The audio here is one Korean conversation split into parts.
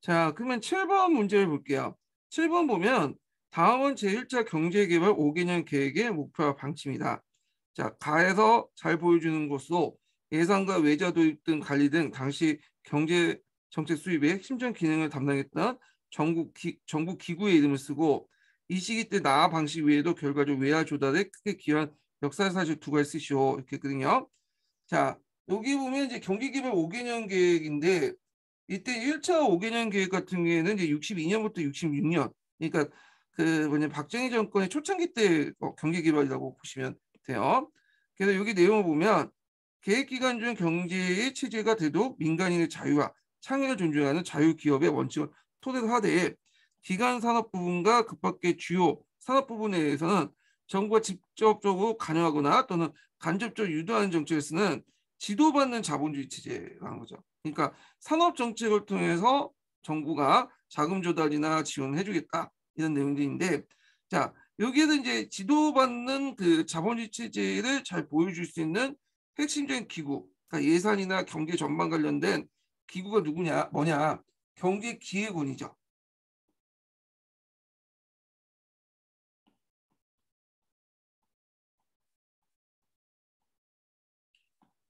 자, 그러면 7번 문제를 볼게요. 7번 보면 다음은 제1차 경제개발 5개년 계획의 목표와 방침이다. 자, 가에서 잘 보여주는 것으로 예산과 외자 도입 등 관리 등 당시 경제 정책 수립의 핵심적 기능을 담당했던 정부 기구의 이름을 쓰고 이 시기 때 나아 방식 외에도 결과적 외화 조달에 크게 기여한 역사사실 두 가지 쓰시오. 이렇게 했거든요. 자, 여기 보면 이제 경기개발 5개년 계획인데 이때 1차 5개년 계획 같은 경우에는 이제 62년부터 66년, 그러니까 그 뭐냐 박정희 정권의 초창기 때 경기개발이라고 보시면 돼요. 그래서 여기 내용을 보면 계획 기간 중 경제의 체제가 돼도 민간인의 자유와 창의를 존중하는 자유기업의 원칙을 토대로 하되 기간 산업 부분과 그 밖의 주요 산업 부분에 대해서는 정부가 직접적으로 관여하거나 또는 간접적으로 유도하는 정책을 쓰는 지도받는 자본주의 체제라는 거죠. 그러니까 산업 정책을 통해서 정부가 자금 조달이나 지원을 해주겠다 이런 내용들인데, 자 여기에는 이제 지도받는 그 자본주의 체제를 잘 보여줄 수 있는 핵심적인 기구, 그러니까 예산이나 경제 전망 관련된 기구가 누구냐, 뭐냐, 경제기획원이죠.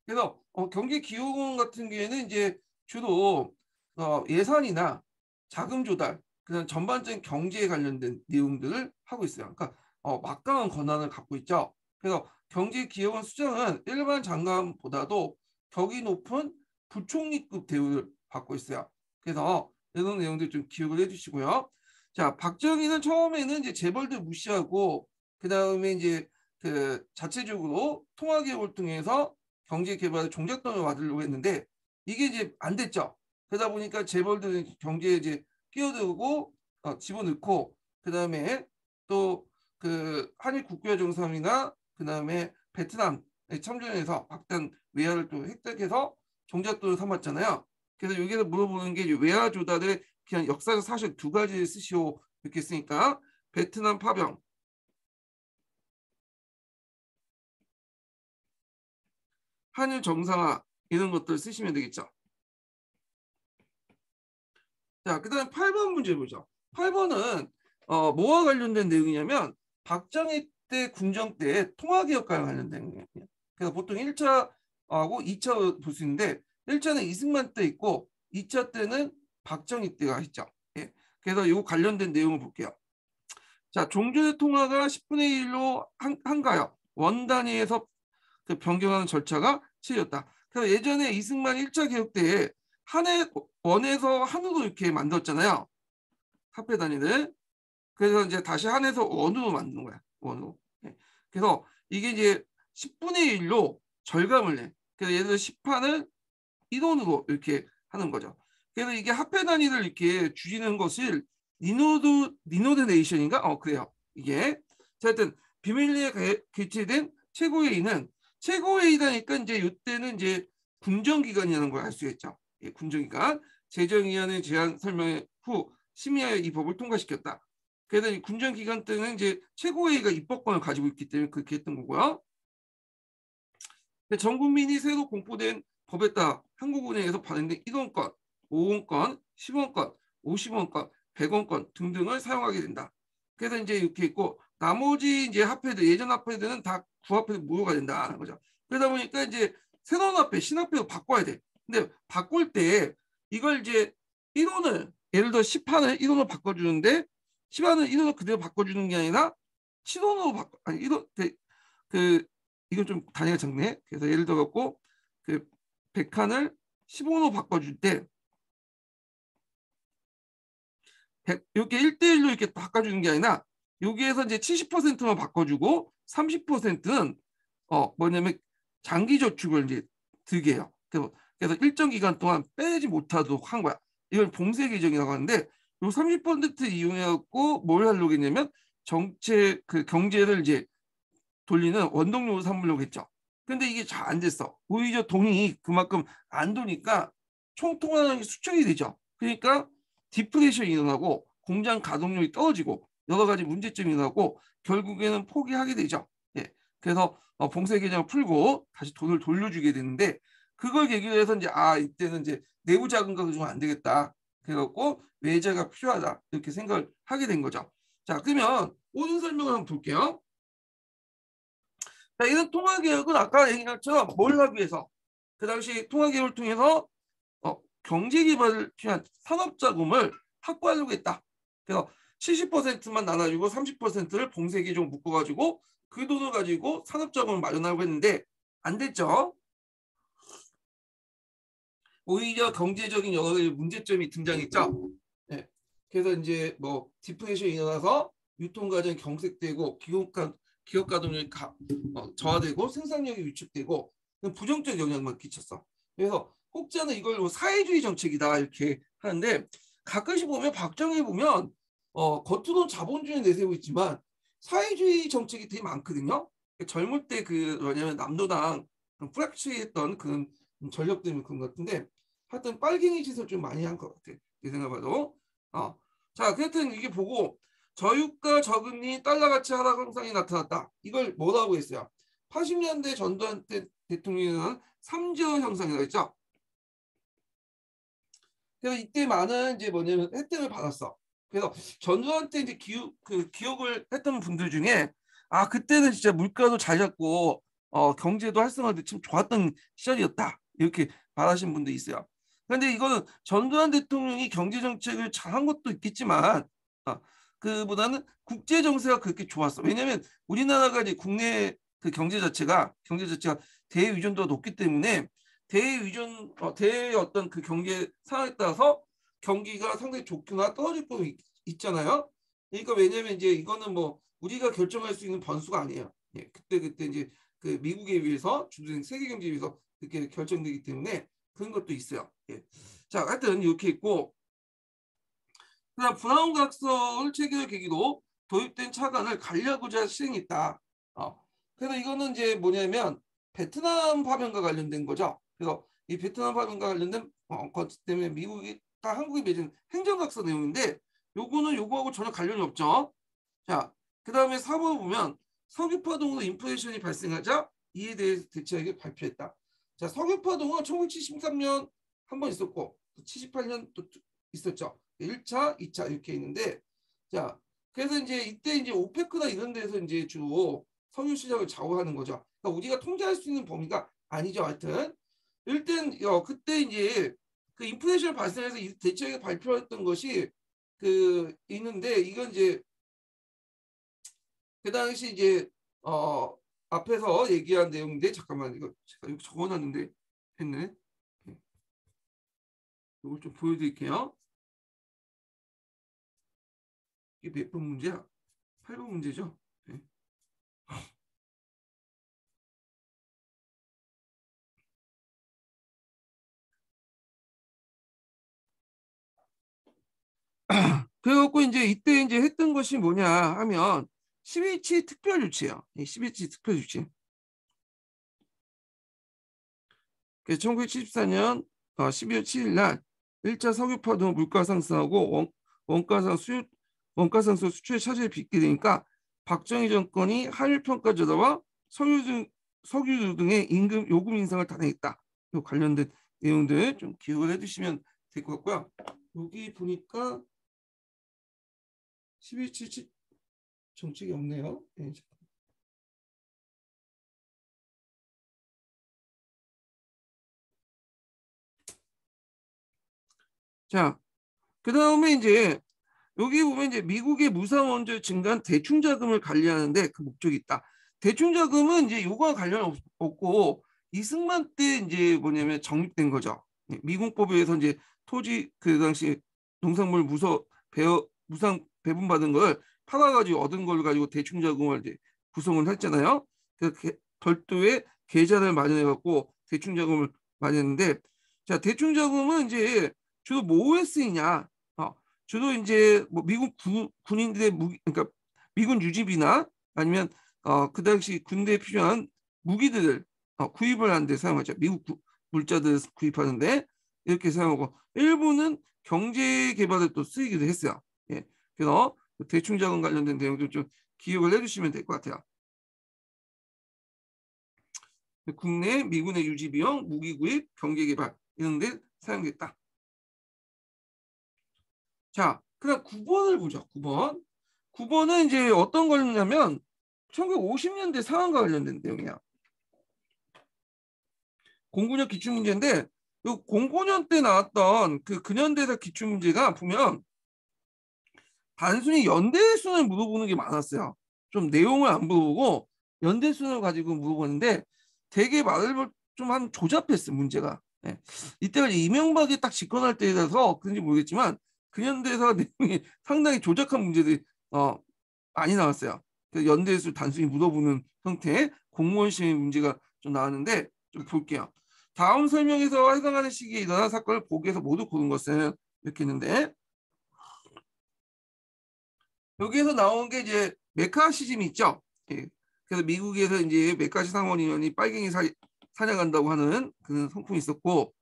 그래서 경제기획원 같은 경우에는 이제 주로 예산이나 자금 조달, 그냥 전반적인 경제에 관련된 내용들을 하고 있어요. 그러니까 막강한 권한을 갖고 있죠. 그래서 경제기획원 수장은 일반 장관보다도 격이 높은 부총리급 대우를 받고 있어요. 그래서 이런 내용들 좀 기억을 해주시고요. 자, 박정희는 처음에는 이제 재벌들 무시하고 그 다음에 이제 그 자체적으로 통화개혁을 통해서 경제 개발에 종잣돈을 받으려고 했는데 이게 이제 안 됐죠. 그러다 보니까 재벌들은 경제에 이제 끼어들고 집어넣고 그다음에 또 그 한일 국교 정상이나 그다음에 베트남에 참전해서 박단 외화를 또 획득해서 종잣돈을 삼았잖아요. 그래서 여기서 물어보는 게 외화 조달의 그냥 역사적 사실 두 가지를 쓰시오 이렇게 쓰니까 베트남 파병, 한일 정상화 이런 것들 쓰시면 되겠죠. 자, 그다음 8번 문제 보죠. 8번은 뭐와 관련된 내용이냐면 박정희 때 군정 때 통화개혁과 관련된 내용이에요. 그래서 보통 1차하고 2차 볼 수 있는데 1차는 이승만 때 있고 2차 때는 박정희 때가 있죠. 예. 그래서 이 관련된 내용을 볼게요. 자, 종전의 통화가 10분의 1로 한가요. 원 단위에서 그 변경하는 절차가 치러졌다. 그래서 예전에 이승만 1차 개혁 때에 한해 원에서 한으로 이렇게 만들었잖아요. 화폐 단위를. 그래서 이제 다시 한에서 원으로 만드는 거야. 원으로. 네. 그래서 이게 이제 10분의 1로 절감을 내. 그래서 예를 들어 10판을 1원으로 이렇게 하는 거죠. 그래서 이게 화폐 단위를 이렇게 줄이는 것을 니노드네이션인가? 그래요. 이게. 자, 하여튼 비밀리에 개최된 최고회의는 최고회의다니까 이제 이때는 이제 군정기관이라는 걸 알 수 있죠. 예, 군정기관. 재정위원회 제안 설명 후 심의하여 이 법을 통과시켰다. 그래서 이 군정기관 때는 이제 최고회의가 입법권을 가지고 있기 때문에 그렇게 했던 거고요. 전 국민이 새로 공포된 법에 따라 한국은행에서 발행된 1원권, 5원권, 10원권, 50원권, 100원권 등등을 사용하게 된다. 그래서 이제 이렇게 있고 나머지 이제 화폐들 예전 화폐들은 다 구화폐로 무효가 된다는 거죠. 그러다 보니까 이제 새로운 화폐, 신화폐로 바꿔야 돼. 근데 바꿀 때 이걸 이제 1원을 예를 들어 10판을 1원으로 바꿔주는데 10판을 1원으로 그대로 바꿔주는 게 아니라 7원으로 바꿔 아니 1원 그 이건 좀 단위가 적네. 그래서 예를 들어 갖고 그 100칸을 15로 바꿔줄 때 이렇게 1대1로 이렇게 바꿔주는 게 아니라 여기에서 이제 70%만 바꿔주고 30%는 뭐냐면 장기 저축을 이제 들게 해요. 그래서 일정 기간 동안 빼지 못하도록 한 거야. 이걸 봉쇄 계정이라고 하는데 요 30% 이용해갖고 뭘 하려고 했냐면 정책 그 경제를 이제 돌리는 원동력으로 삼으려고 했죠. 근데 이게 잘 안 됐어. 오히려 돈이 그만큼 안 도니까 총통화량이 수축이 되죠. 그러니까 디프레션이 일어나고 공장 가동률이 떨어지고 여러 가지 문제점이 일어나고 결국에는 포기하게 되죠. 예. 그래서 봉쇄 계정을 풀고 다시 돈을 돌려주게 되는데 그걸 계기로 해서 이제 이때는 이제 내부 자금과 주면 안 되겠다. 그래갖고 외자가 필요하다. 이렇게 생각을 하게 된 거죠. 자, 그러면 모든 설명을 한번 볼게요. 자, 이런 통화개혁은 아까 얘기한 것처럼 뭘 하기 위해서 그 당시 통화개혁을 통해서 경제개발을 위한 산업자금을 확보하려고 했다. 그래서 70%만 나눠주고 30%를 봉쇄기에 좀 묶어가지고 그 돈을 가지고 산업자금을 마련하려고 했는데 안 됐죠. 오히려 경제적인 여러 가지 문제점이 등장했죠. 네. 그래서 이제 뭐 디플레이션이 일어나서 유통과정이 경색되고 기업 가동률이 저하되고 생산력이 위축되고 부정적 영향만 끼쳤어. 그래서 혹자는 이걸 뭐 사회주의 정책이다 이렇게 하는데 가끔씩 보면 박정희 보면 겉으로는 자본주의 내세우고 있지만 사회주의 정책이 되게 많거든요. 젊을 때 그 뭐냐면 남노당 뿌락치했던 그런 전력 때문에 그런 것 같은데 하여튼 빨갱이 짓을 좀 많이 한 것 같아. 내 생각봐도. 자, 그렇든 이게 보고 저유가 저금리 달러 가치 하락 현상이 나타났다. 이걸 뭐라고 했어요? 80년대 전두환 때 대통령은 3저 현상이라고 했죠. 그래서 이때 많은 이제 뭐냐면 혜택을 받았어. 그래서 전두환 때 이제 기억을 했던 분들 중에 그때는 진짜 물가도 잘 잡고 경제도 활성화도 참 좋았던 시절이었다. 이렇게 말하신 분도 있어요. 그런데 이거는 전두환 대통령이 경제 정책을 잘한 것도 있겠지만 그보다는 국제 정세가 그렇게 좋았어. 왜냐하면 우리나라가 이제 국내 그 경제 자체가 대의존도가 높기 때문에 대의 어떤 그 경제 상황에 따라서 경기가 상당히 좋거나 떨어질 거 있잖아요. 그러니까 왜냐면 이제 이거는 뭐 우리가 결정할 수 있는 변수가 아니에요. 예, 그때 이제 그 미국에 의해서 주된 세계 경제에 의해서 그렇게 결정되기 때문에 그런 것도 있어요. 예. 자, 하여튼 이렇게 있고 그다음 브라운 각서를 체결 계기로 도입된 차관을 관리하고자 시행했다. 그래서 이거는 이제 뭐냐면 베트남 파병과 관련된 거죠. 그래서 이 베트남 파병과 관련된 것 때문에 미국이 한국에 맺은 행정각서 내용인데 요거는 요거하고 전혀 관련이 없죠. 자, 그다음에 4번을 보면 석유파동으로 인플레이션이 발생하자 이에 대해 대책을 발표했다. 자, 석유파동은 1973년 한 번 있었고 78년 또 있었죠. 1차, 2차 이렇게 있는데 자, 그래서 이제 이때 이제 오페크나 이런 데서 이제 주로 석유 시장을 좌우하는 거죠. 그러니까 우리가 통제할 수 있는 범위가 아니죠. 하여튼 일단 그때 이제 그 인플레이션 발생해서 이 대책을 발표했던 것이 그 있는데 이건 이제 그 당시 이제 앞에서 얘기한 내용인데 잠깐만 이거 제가 여기 적어놨는데 했네. 이걸 좀 보여드릴게요. 이게 몇 번 문제야? 8번 문제죠? 네. 그래갖고 이제 이때 이제 했던 것이 뭐냐 하면 12.7 특별조치예요. 12.7 특별조치. 1974년 12월 7일 날 1차 석유파동 물가 상승하고 원가 상승 수출의 차질을 빚게 되니까 박정희 정권이 한일 평가제도와 석유 등의 임금 요금 인상을 단행했다. 이 관련된 내용들 좀 기억을 해두시면 될 것 같고요. 여기 보니까 12.7 정책이 없네요. 네. 자, 그 다음에 이제 여기 보면 이제 미국의 무상원조 증가한 대충자금을 관리하는데 그 목적이 있다. 대충자금은 이제 요거와 관련 없고 이승만 때 이제 뭐냐면 정립된 거죠. 미군법에 의해서 이제 토지 그 당시 농산물 무상 배분받은 걸 팔아가지고 얻은 걸 가지고 대충자금을 이제 구성을 했잖아요. 그래서 별도의 계좌를 마련해갖고 대충자금을 마련했는데 자 대충자금은 이제 주로 뭐에 쓰이냐? 주로 이제 뭐 미국 군인들의 그러니까 미군 유지비나 아니면 그 당시 군대에 필요한 무기들을 구입을 하는데 사용하죠. 미국 물자들 구입하는데 이렇게 사용하고 일부는 경제 개발에 또 쓰이기도 했어요. 예. 그래서 대충자금 관련된 내용도 좀 기억을 해주시면 될 것 같아요. 국내 미군의 유지 비용, 무기 구입, 경제 개발 이런 데 사용됐다. 자, 그다음 9번을 보죠. 9번. 9번은 이제 어떤 거냐면 1950년대 상황과 관련된 내용이야. 09년 기출문제인데 이 09년 때 나왔던 그 근현대사 기출문제가 보면 단순히 연대순을 물어보는 게 많았어요. 좀 내용을 안 물어보고 연대순을 가지고 물어보는데 되게 말을 좀 한 조잡했어 문제가. 네. 이때가 이명박이 딱 집권할 때라서 그런지 모르겠지만 근현대사 내용이 상당히 조작한 문제들이 많이 나왔어요. 연대순 단순히 물어보는 형태의 공무원 시행 문제가 좀 나왔는데 좀 볼게요. 다음 설명에서 해당하는 시기에 일어난 사건을 보기에서 모두 고른 것은 이렇게 있는데 여기에서 나온 게 이제 메카시즘이 있죠. 예. 그래서 미국에서 이제 메카시 상원의원이 빨갱이 사냥한다고 하는 그런 성품이 있었고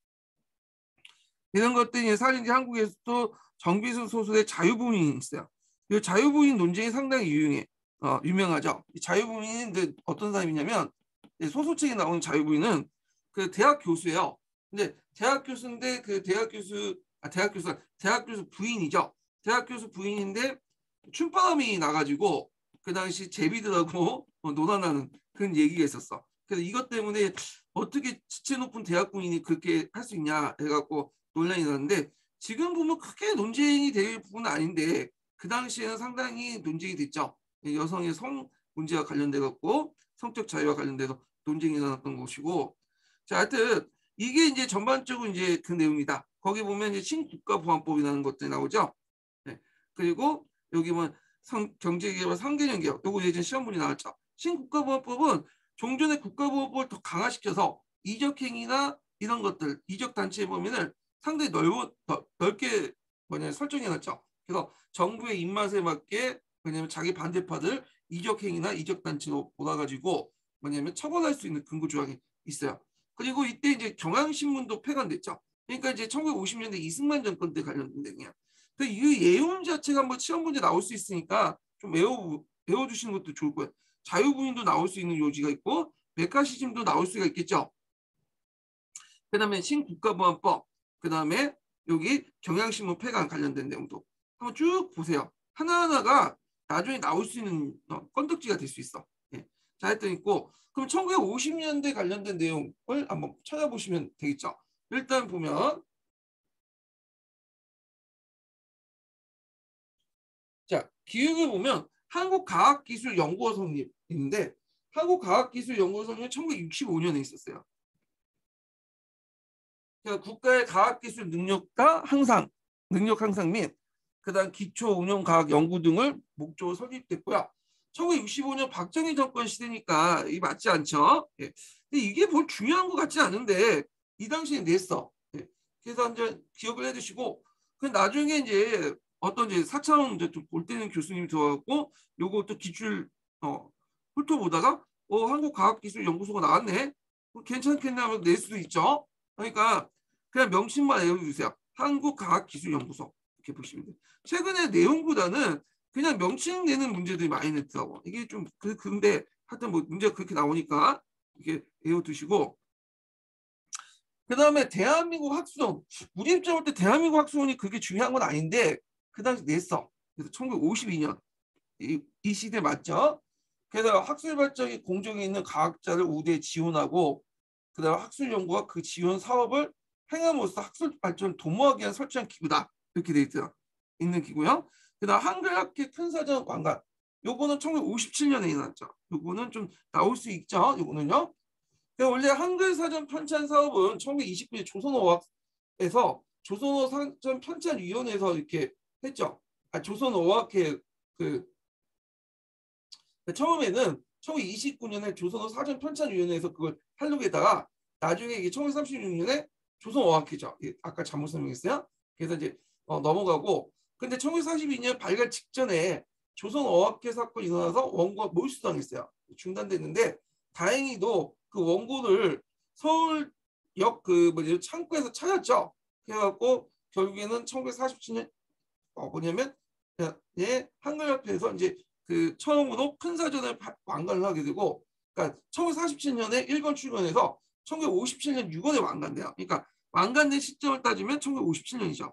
이런 것들이 사실 이제 한국에서도 정비순 소설의 자유부인이 있어요. 이 자유부인 논쟁이 상당히 유명하죠. 이 자유부인은 어떤 사람이냐면 소설책에 나오는 자유부인은 그 대학 교수예요. 근데 대학 교수인데 그 대학 교수 부인이죠. 대학 교수 부인인데 춤바람이 나가지고 그 당시 제비들하고 논란하는 그런 얘기가 있었어. 그래서 이것 때문에 어떻게 지체 높은 대학 부인이 그렇게 할 수 있냐 해갖고 논란이 났는데 지금 보면 크게 논쟁이 될 부분은 아닌데 그 당시에는 상당히 논쟁이 됐죠. 여성의 성 문제와 관련돼 갖고 성적 자유와 관련돼서 논쟁이 일어났던 것이고 자 하여튼 이게 이제 전반적으로 이제 그 내용이다. 거기 보면 이제 신국가보안법이라는 것들이 나오죠. 네. 그리고 여기 뭐 경제개발 3개년 개혁 요거 예전 시험문이 나왔죠. 신국가보안법은 종전의 국가보안법을 더 강화시켜서 이적행위나 이런 것들 이적 단체의 범위를 상당히 넓게 설정해놨죠. 그래서 정부의 입맛에 맞게 왜냐면 자기 반대파들 이적행위나 이적단체로 몰아가지고 뭐냐면 처벌할 수 있는 근거 조항이 있어요. 그리고 이때 이제 경향신문도 폐간됐죠. 그러니까 이제 1950년대 이승만 정권 때 관련된 내용이야. 이 예움 자체가 한번 시험 문제 나올 수 있으니까 좀 외워주시는 것도 좋을 거예요. 자유부인도 나올 수 있는 요지가 있고 메카시즘도 나올 수가 있겠죠. 그 다음에 신국가보안법, 그 다음에 여기 경향신문 폐간 관련된 내용도 한번 쭉 보세요. 하나하나가 나중에 나올 수 있는 건덕지가 될 수 있어. 예. 자, 하여튼 있고 그럼 1950년대 관련된 내용을 한번 찾아보시면 되겠죠. 일단 보면 자, 기획을 보면 한국과학기술연구원 성립인데 한국과학기술연구원 성립은 1965년에 있었어요. 그러니까 국가의 과학기술 능력 향상 및 그다음 기초 운용 과학 연구 등을 목적으로 설립됐고요. 1965년 박정희 정권 시대니까 이 맞지 않죠? 예. 근데 이게 뭘 중요한 것 같지 않은데 이 당시에 냈어. 예. 그래서 이제 기억을 해두시고 그 나중에 이제 어떤 이제 4차원 이제 볼 때는 교수님이 들어갔고 요것도 기출 훑어보다가 한국과학기술연구소가 나왔네. 괜찮겠네 하면 낼 수도 있죠. 그러니까 그냥 명칭만 외워주세요. 한국과학기술연구소 이렇게 보시면 돼요. 최근에 내용보다는 그냥 명칭 내는 문제들이 많이 냈더라고. 이게 좀 근데 하여튼 뭐 문제가 그렇게 나오니까 이렇게 외워두시고 그 다음에 대한민국 학수원 우리 입장 볼 때 대한민국 학수원이 그렇게 중요한 건 아닌데 그 당시 냈어. 그래서 1952년 이 시대 맞죠? 그래서 학술 발전이 공정에 있는 과학자를 우대에 지원하고 그다음 학술 연구와 그 지원 사업을 행함으로써 학술 발전을 도모하기 위한 설치한 기구다 이렇게 돼 있어요. 있는 기구요. 그다음 한글학회 큰사전 관관 요거는 1957년에 일어났죠. 요거는 좀 나올 수 있죠. 요거는요. 원래 한글사전 편찬 사업은 1929년 조선어학에서 조선어 사전 편찬위원회에서 이렇게 했죠. 조선어학회 그 처음에는 1929년에 조선어 사전 편찬위원회에서 그걸 하려고 했다가 나중에 이게 1936년에 조선어학회죠. 아까 잘못 설명했어요. 그래서 이제 넘어가고 근데 1942년 발간 직전에 조선어학회 사건이 일어나서 원고가 몰수당했어요. 중단됐는데 다행히도 그 원고를 서울역 그 뭐지 창구에서 찾았죠. 그래갖고 결국에는 1947년 뭐냐면 한글협회에서 이제 그 처음으로 큰 사전을 완간을 하게 되고 그러니까 1947년에 1권 출건해서 1957년 6월에 완간돼요. 그러니까 완간된 시점을 따지면 1957년이죠.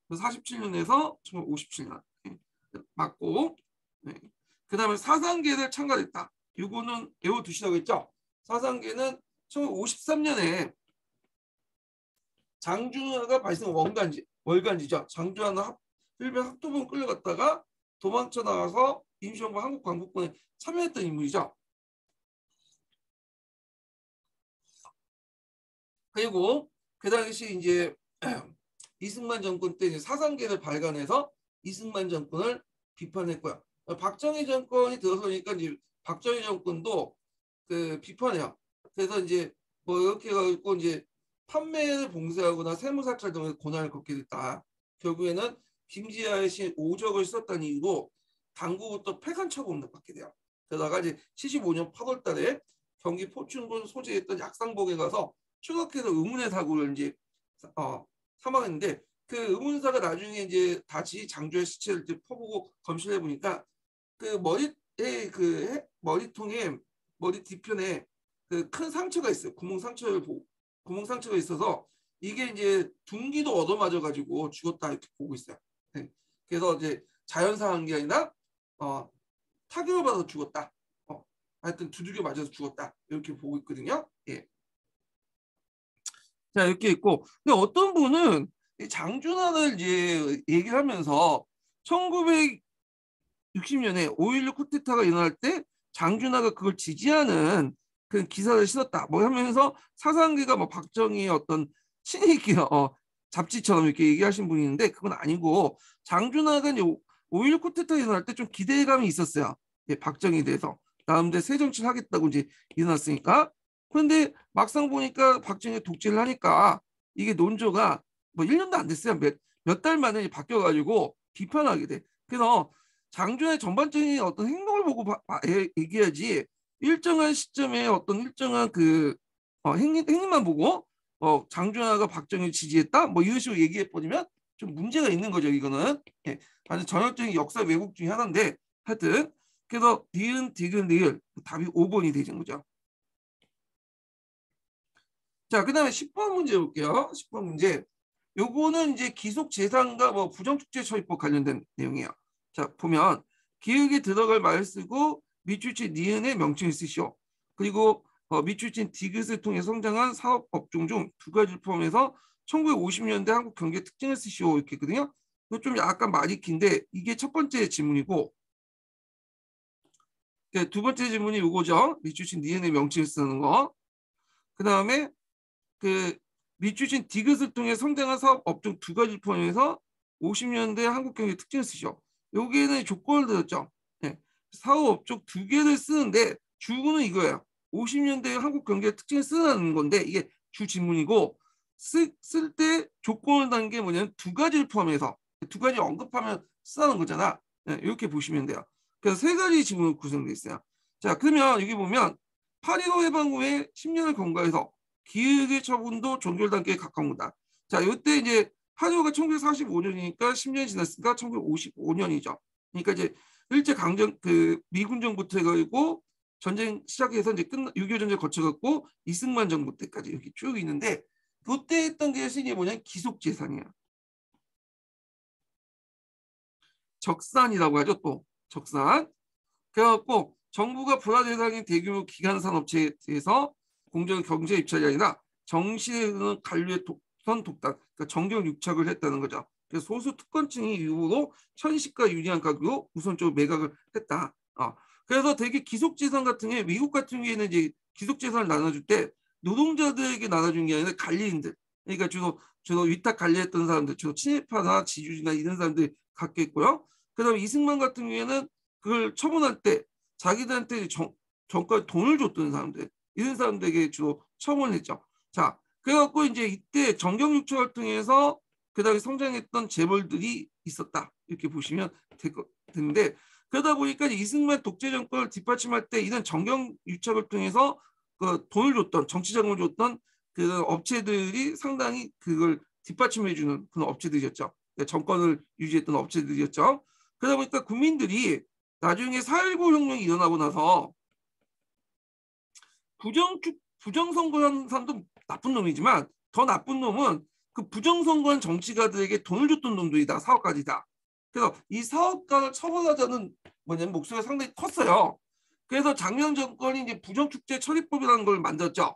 47년에서 1957년 맞고, 네. 그 다음에 사상계를 참가했다. 이거는 외워두시라고 했죠. 사상계는 1953년에 장준하가 발생 월간지죠. 장준하는 일본 학도본 끌려갔다가 도망쳐 나가서 임시정부 한국 광복군에 참여했던 인물이죠. 그리고 그 당시 이제 이승만 정권 때 이제 사상계를 발간해서 이승만 정권을 비판했고요. 박정희 정권이 들어서니까 이제 박정희 정권도 그 비판해요. 그래서 이제 뭐 이렇게 해가지고 이제 판매를 봉쇄하거나 세무사찰 등의 고난을 겪게 됐다. 결국에는 김지아의 시 오적을 썼다는 이유로 당국부터 폐간 처분을 받게 돼요. 그러다가 이제 75년 8월 달에 경기 포춘군 소재에 있던 약상복에 가서 추격해서 의문의 사고를 이제 사망했는데 그 의문사가 나중에 이제 다시 장주의 시체를 이제 퍼보고 검실해 보니까 그 머리에 그 머리통에 머리 뒤편에 그 큰 상처가 있어요. 구멍 상처가 있어서 이게 이제 둔기도 얻어맞아 가지고 죽었다 이렇게 보고 있어요. 네. 그래서 이제 자연사한 게 아니라 타격을 받아서 죽었다. 하여튼 두들겨 맞아서 죽었다 이렇게 보고 있거든요. 예. 자 이렇게 있고 근데 어떤 분은 장준환을 이제 얘기를 하면서 1960년에 5.16 쿠데타가 일어날 때 장준하가 그걸 지지하는 그 기사를 실었다. 뭐 하면서 사상계가 뭐 박정희의 어떤 친이기 잡지처럼 이렇게 얘기하신 분이 있는데 그건 아니고 장준하가 이제 5.16 쿠데타 일어날 때 좀 기대감이 있었어요. 예, 박정희에 대해서 나름대로 새 정치를 하겠다고 이제 일어났으니까. 그런데 막상 보니까 박정희 독재를 하니까 이게 논조가 뭐 1년도 안 됐어요. 몇 달 만에 바뀌어가지고 비판하게 돼. 그래서 장준의 전반적인 어떤 행동을 보고 얘기하지 일정한 시점에 어떤 일정한 그 행위만 보고 장준하가 박정희를 지지했다 뭐 이런 식으로 얘기해 버리면 좀 문제가 있는 거죠. 이거는 예, 아주 전형적인 역사 왜곡 중에 하나인데 하여튼 그래서 니은 디귿 리을 답이 5번이 되는 거죠. 자, 그 다음에 10번 문제 볼게요. 10번 문제. 요거는 이제 기속재산과 뭐 부정축제처리법 관련된 내용이에요. 자, 보면 기역에 들어갈 말을 쓰고 밑줄치 니은의 명칭을 쓰시오. 그리고 밑줄친 디귿을 통해 성장한 사업 업종 중 두 가지를 포함해서 1950년대 한국 경제 특징을 쓰시오 이렇게 있거든요. 이거 좀 약간 말이 긴데 이게 첫 번째 질문이고 두 번째 질문이 이거죠. 밑줄친 니은의 명칭을 쓰는 거. 그 다음에 그 밑줄친 디귿을 통해 성장한 사업 업종 두 가지를 포함해서 50년대 한국 경제 특징을 쓰죠. 여기에는 조건을 들었죠. 네. 사업 업종 두 개를 쓰는데 주구는 이거예요. 50년대 한국 경제 특징을 쓰는 건데 이게 주 질문이고 쓸 때 조건을 단 게 뭐냐면 두 가지를 포함해서 두 가지 언급하면 쓰는 거잖아. 네, 이렇게 보시면 돼요. 그래서 세 가지 질문으로 구성되어 있어요. 자, 그러면 여기 보면 8.15 해방 후에 10년을 경과해서 기획의 처분도 종결 단계에 가까운 거다. 자, 이때 이제 8.15가 1945년이니까 10년이 지났으니까 1955년이죠. 그러니까 이제 일제 강점 그 미군 정부터 해가지고 전쟁 시작해서 이제 6.25 전쟁 거쳐갖고 이승만 정부 때까지 이렇게 쭉 있는데 그때 했던 게 이게 뭐냐면 기속재산이야. 적산이라고 하죠. 또 적산. 그래갖고 정부가 불화 대상인 대규모 기간산 업체에 대해서 공정 경제 입찰이 아니라 정시에는 관료의 선 독단, 그러니까 정경 유착을 했다는 거죠. 그래서 소수 특권층이 이후로 현시가 유리한 가격으로 우선적으로 매각을 했다. 그래서 되게 기속재산 같은 게 미국 같은 경우에는 이제 기속재산을 나눠줄 때 노동자들에게 나눠준 게 아니라 관리인들, 그러니까 주로 위탁 관리했던 사람들, 주로 친일파나 지주지나 이런 사람들이 갖게 있고요. 그다음에 이승만 같은 경우에는 그걸 처분할 때 자기들한테 정가에 돈을 줬던 사람들 이런 사람들에게 주로 처분을 했죠. 자, 그래갖고 이제 이때 정경유착을 통해서 그다음에 성장했던 재벌들이 있었다 이렇게 보시면 되는데 그러다 보니까 이승만 독재 정권을 뒷받침할 때 이런 정경유착을 통해서 그 돈을 줬던 정치자금을 줬던 그 업체들이 상당히 그걸 뒷받침해주는 그런 업체들이었죠. 정권을 유지했던 업체들이었죠. 그러다 보니까 국민들이 나중에 4.19 혁명이 일어나고 나서 부정선거한 사람도 나쁜 놈이지만 더 나쁜 놈은 그 부정선거한 정치가들에게 돈을 줬던 놈들이다. 사업가들이다. 그래서 이 사업가를 처벌하자는 뭐냐면 목소리가 상당히 컸어요. 그래서 장면 정권이 이제 부정축제 처리법이라는 걸 만들었죠.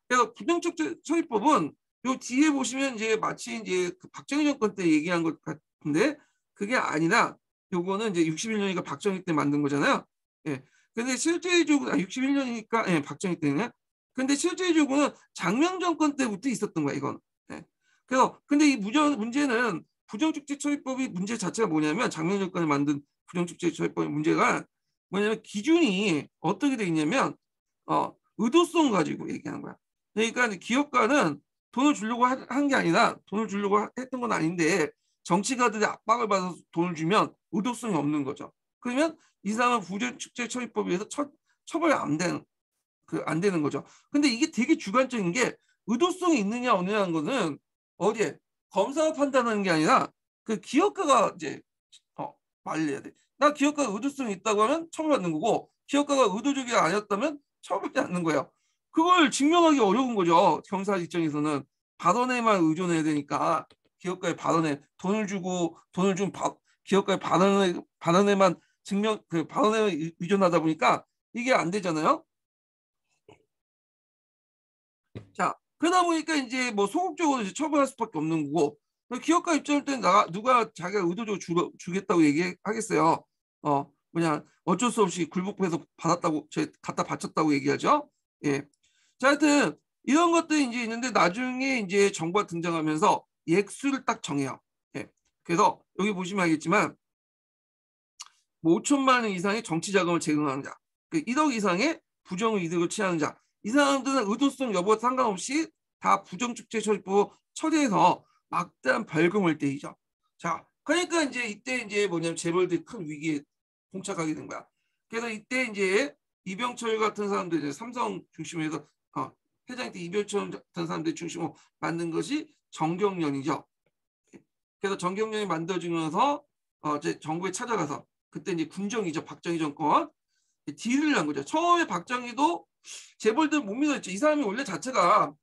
그래서 부정축제 처리법은 요 뒤에 보시면 이제 마치 이제 그 박정희 정권 때 얘기한 것 같은데 그게 아니라 요거는 이제 61년이니까 박정희 때 만든 거잖아요. 예. 근데 실제적으로 61년이니까 예, 박정희 때냐? 근데 실제적으로는 장명 정권 때부터 있었던 거야 이건. 예. 그래서 근데 이 문제는 부정축제 처리법이 문제 자체가 뭐냐면 장명 정권이 만든 부정축제 처리법의 문제가 뭐냐면 기준이 어떻게 돼 있냐면 의도성 가지고 얘기하는 거야. 그러니까 기업가는 돈을 주려고 한 게 아니라 돈을 주려고 했던 건 아닌데 정치가들의 압박을 받아서 돈을 주면 의도성이 없는 거죠. 그러면 이 사람은 부정축제 처리법에 의해서 처벌이 안 되는 거죠. 근데 이게 되게 주관적인 게 의도성이 있느냐 없느냐는 거는 어디에 검사가 판단하는 게 아니라 그 기업가가 이제 말려야 돼. 나 기업가가 의도성이 있다고 하면 처벌받는 거고 기업가가 의도적이 아니었다면 처벌이 않는 거예요. 그걸 증명하기 어려운 거죠. 경찰 입장에서는 발언에만 의존해야 되니까 기업가의 발언에 돈을 주고 돈을 준 기업가의 발언에만 그 발언에 의존하다 보니까 이게 안 되잖아요. 자, 그러다 보니까 이제 뭐 소극적으로 이제 처벌할 수밖에 없는 거고 기업가 입장일 때는 누가 자기가 의도적으로 주겠다고 얘기하겠어요. 그냥 어쩔 수 없이 굴복해서 받았다고 갖다 바쳤다고 얘기하죠. 예. 자, 하여튼 이런 것들이 이제 있는데 나중에 이제 정부가 등장하면서 액수를 딱 정해요. 예. 그래서 여기 보시면 알겠지만 5천만 원 이상의 정치 자금을 제공하는 자, 그 1억 이상의 부정이득을 취하는 자, 이 사람들은 의도성 여부와 상관없이 다 부정축제처리법 처리해서 막대한 벌금을 떼이죠. 자, 그러니까 이제 이때 이제 뭐냐면 재벌들이 큰 위기에 봉착하게 된 거야. 그래서 이때 이제 이병철 같은 사람들 이제 삼성 중심으로 해서 회장 때 이병철 같은 사람들 중심으로 만든 것이 정경련이죠. 그래서 정경련이 만들어지면서 이제 정부에 찾아가서 그때 이제 군정이죠. 박정희 정권 딜을 한 거죠. 처음에 박정희도 재벌들 못 믿었죠. 이 사람이 원래 자체가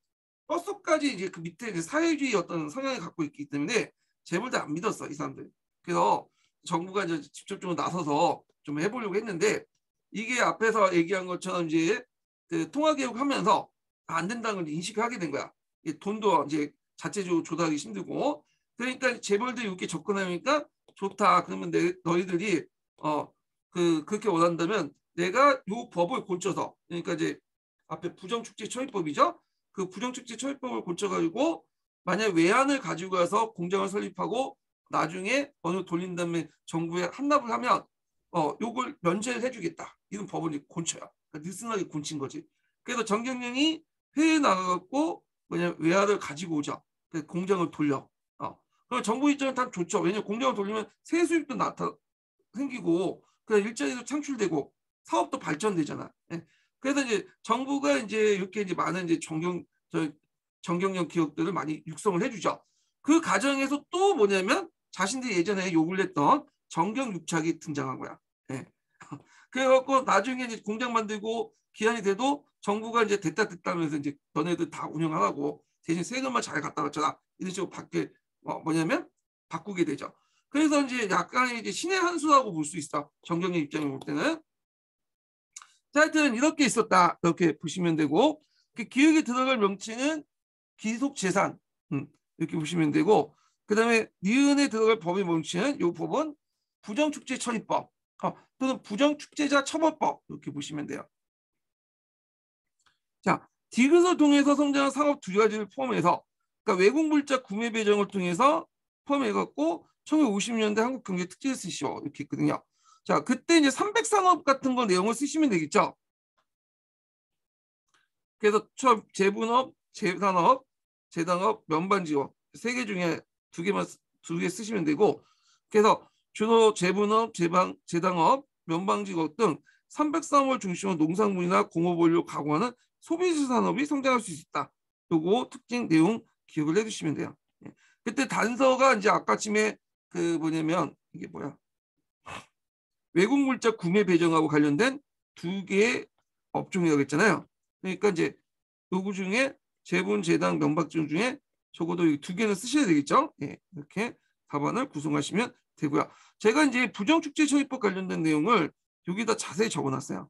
뼛속까지 이제 그 밑에 이제 사회주의 어떤 성향을 갖고 있기 때문에 재벌들 안 믿었어 이 사람들. 그래서 정부가 이제 직접적으로 나서서 좀 해보려고 했는데 이게 앞에서 얘기한 것처럼 이제 그 통화개혁하면서 안 된다는 걸 인식하게 된 거야. 돈도 이제 자체적으로 조달하기 힘들고 그러니까 재벌들이 이렇게 접근하니까 좋다. 그러면 너희들이 그렇게 원한다면 내가 요 법을 고쳐서 그러니까 이제 앞에 부정축제 처리법이죠. 그 부정축제 처리법을 고쳐가지고 만약 외환을 가지고 가서 공장을 설립하고 나중에 어느 돌린 다음에 정부에 환납을 하면 요걸 면제를 해주겠다. 이런 법을 고쳐요. 그러니까 느슨하게 고친 거지. 그래서 정경련이 해외에 나가갖고 뭐냐 외화를 가지고 오자. 공장을 돌려. 그럼 정부 입장은 다 좋죠. 왜냐면 공장을 돌리면 세수입도 생기고 그 일자리도 창출되고 사업도 발전되잖아. 예. 그래서 이제 정부가 이제 이렇게 이제 많은 이제 정경련 기업들을 많이 육성을 해주죠. 그 과정에서 또 뭐냐면 자신들이 예전에 욕을 했던 정경유착이 등장한 거야. 예. 그래갖고 나중에 이제 공장 만들고 기한이 돼도 정부가 이제 됐다 하면서 이제 너네들 다 운영하라고 대신 세금만 잘 갖다 왔잖아. 이런 식으로 뭐냐면 바꾸게 되죠. 그래서 이제 약간의 이제 신의 한 수라고 볼 수 있어. 정경련 입장에 볼 때는. 자, 하여튼 이렇게 있었다. 이렇게 보시면 되고 그 기획에 들어갈 명칭은 기속재산 이렇게 보시면 되고 그 다음에 니은에 들어갈 법의 명칭은 이 법은 부정축제처리법 또는 부정축제자 처벌법 이렇게 보시면 돼요. 자, 디귿을 통해서 성장한 상업 두 가지를 포함해서 그러니까 외국 물자 구매 배정을 통해서 포함해갖고 1950년대 한국 경제 특징을 쓰시오 이렇게 있거든요. 자, 그때 이제 300상업 같은 거 내용을 쓰시면 되겠죠. 그래서 재분업, 재산업, 재당업, 면반지업 세 개 중에 두 개 쓰시면 되고 그래서 주로 재분업, 재당업, 면방직업 등 303월 중심으로 농산물이나 공업원료 가공하는 소비재 산업이 성장할 수 있다. 요거 특징 내용 기억을 해주시면 돼요. 그때 단서가 이제 아까쯤에 그 뭐냐면 이게 뭐야? 외국 물자 구매 배정하고 관련된 두 개의 업종이라고 했잖아요. 그러니까 이제 요구 중에 제본, 제당, 명박증 중에 적어도 이 두 개는 쓰셔야 되겠죠. 예, 이렇게 답안을 구성하시면 되고요. 제가 이제 부정축제처리법 관련된 내용을 여기다 자세히 적어놨어요.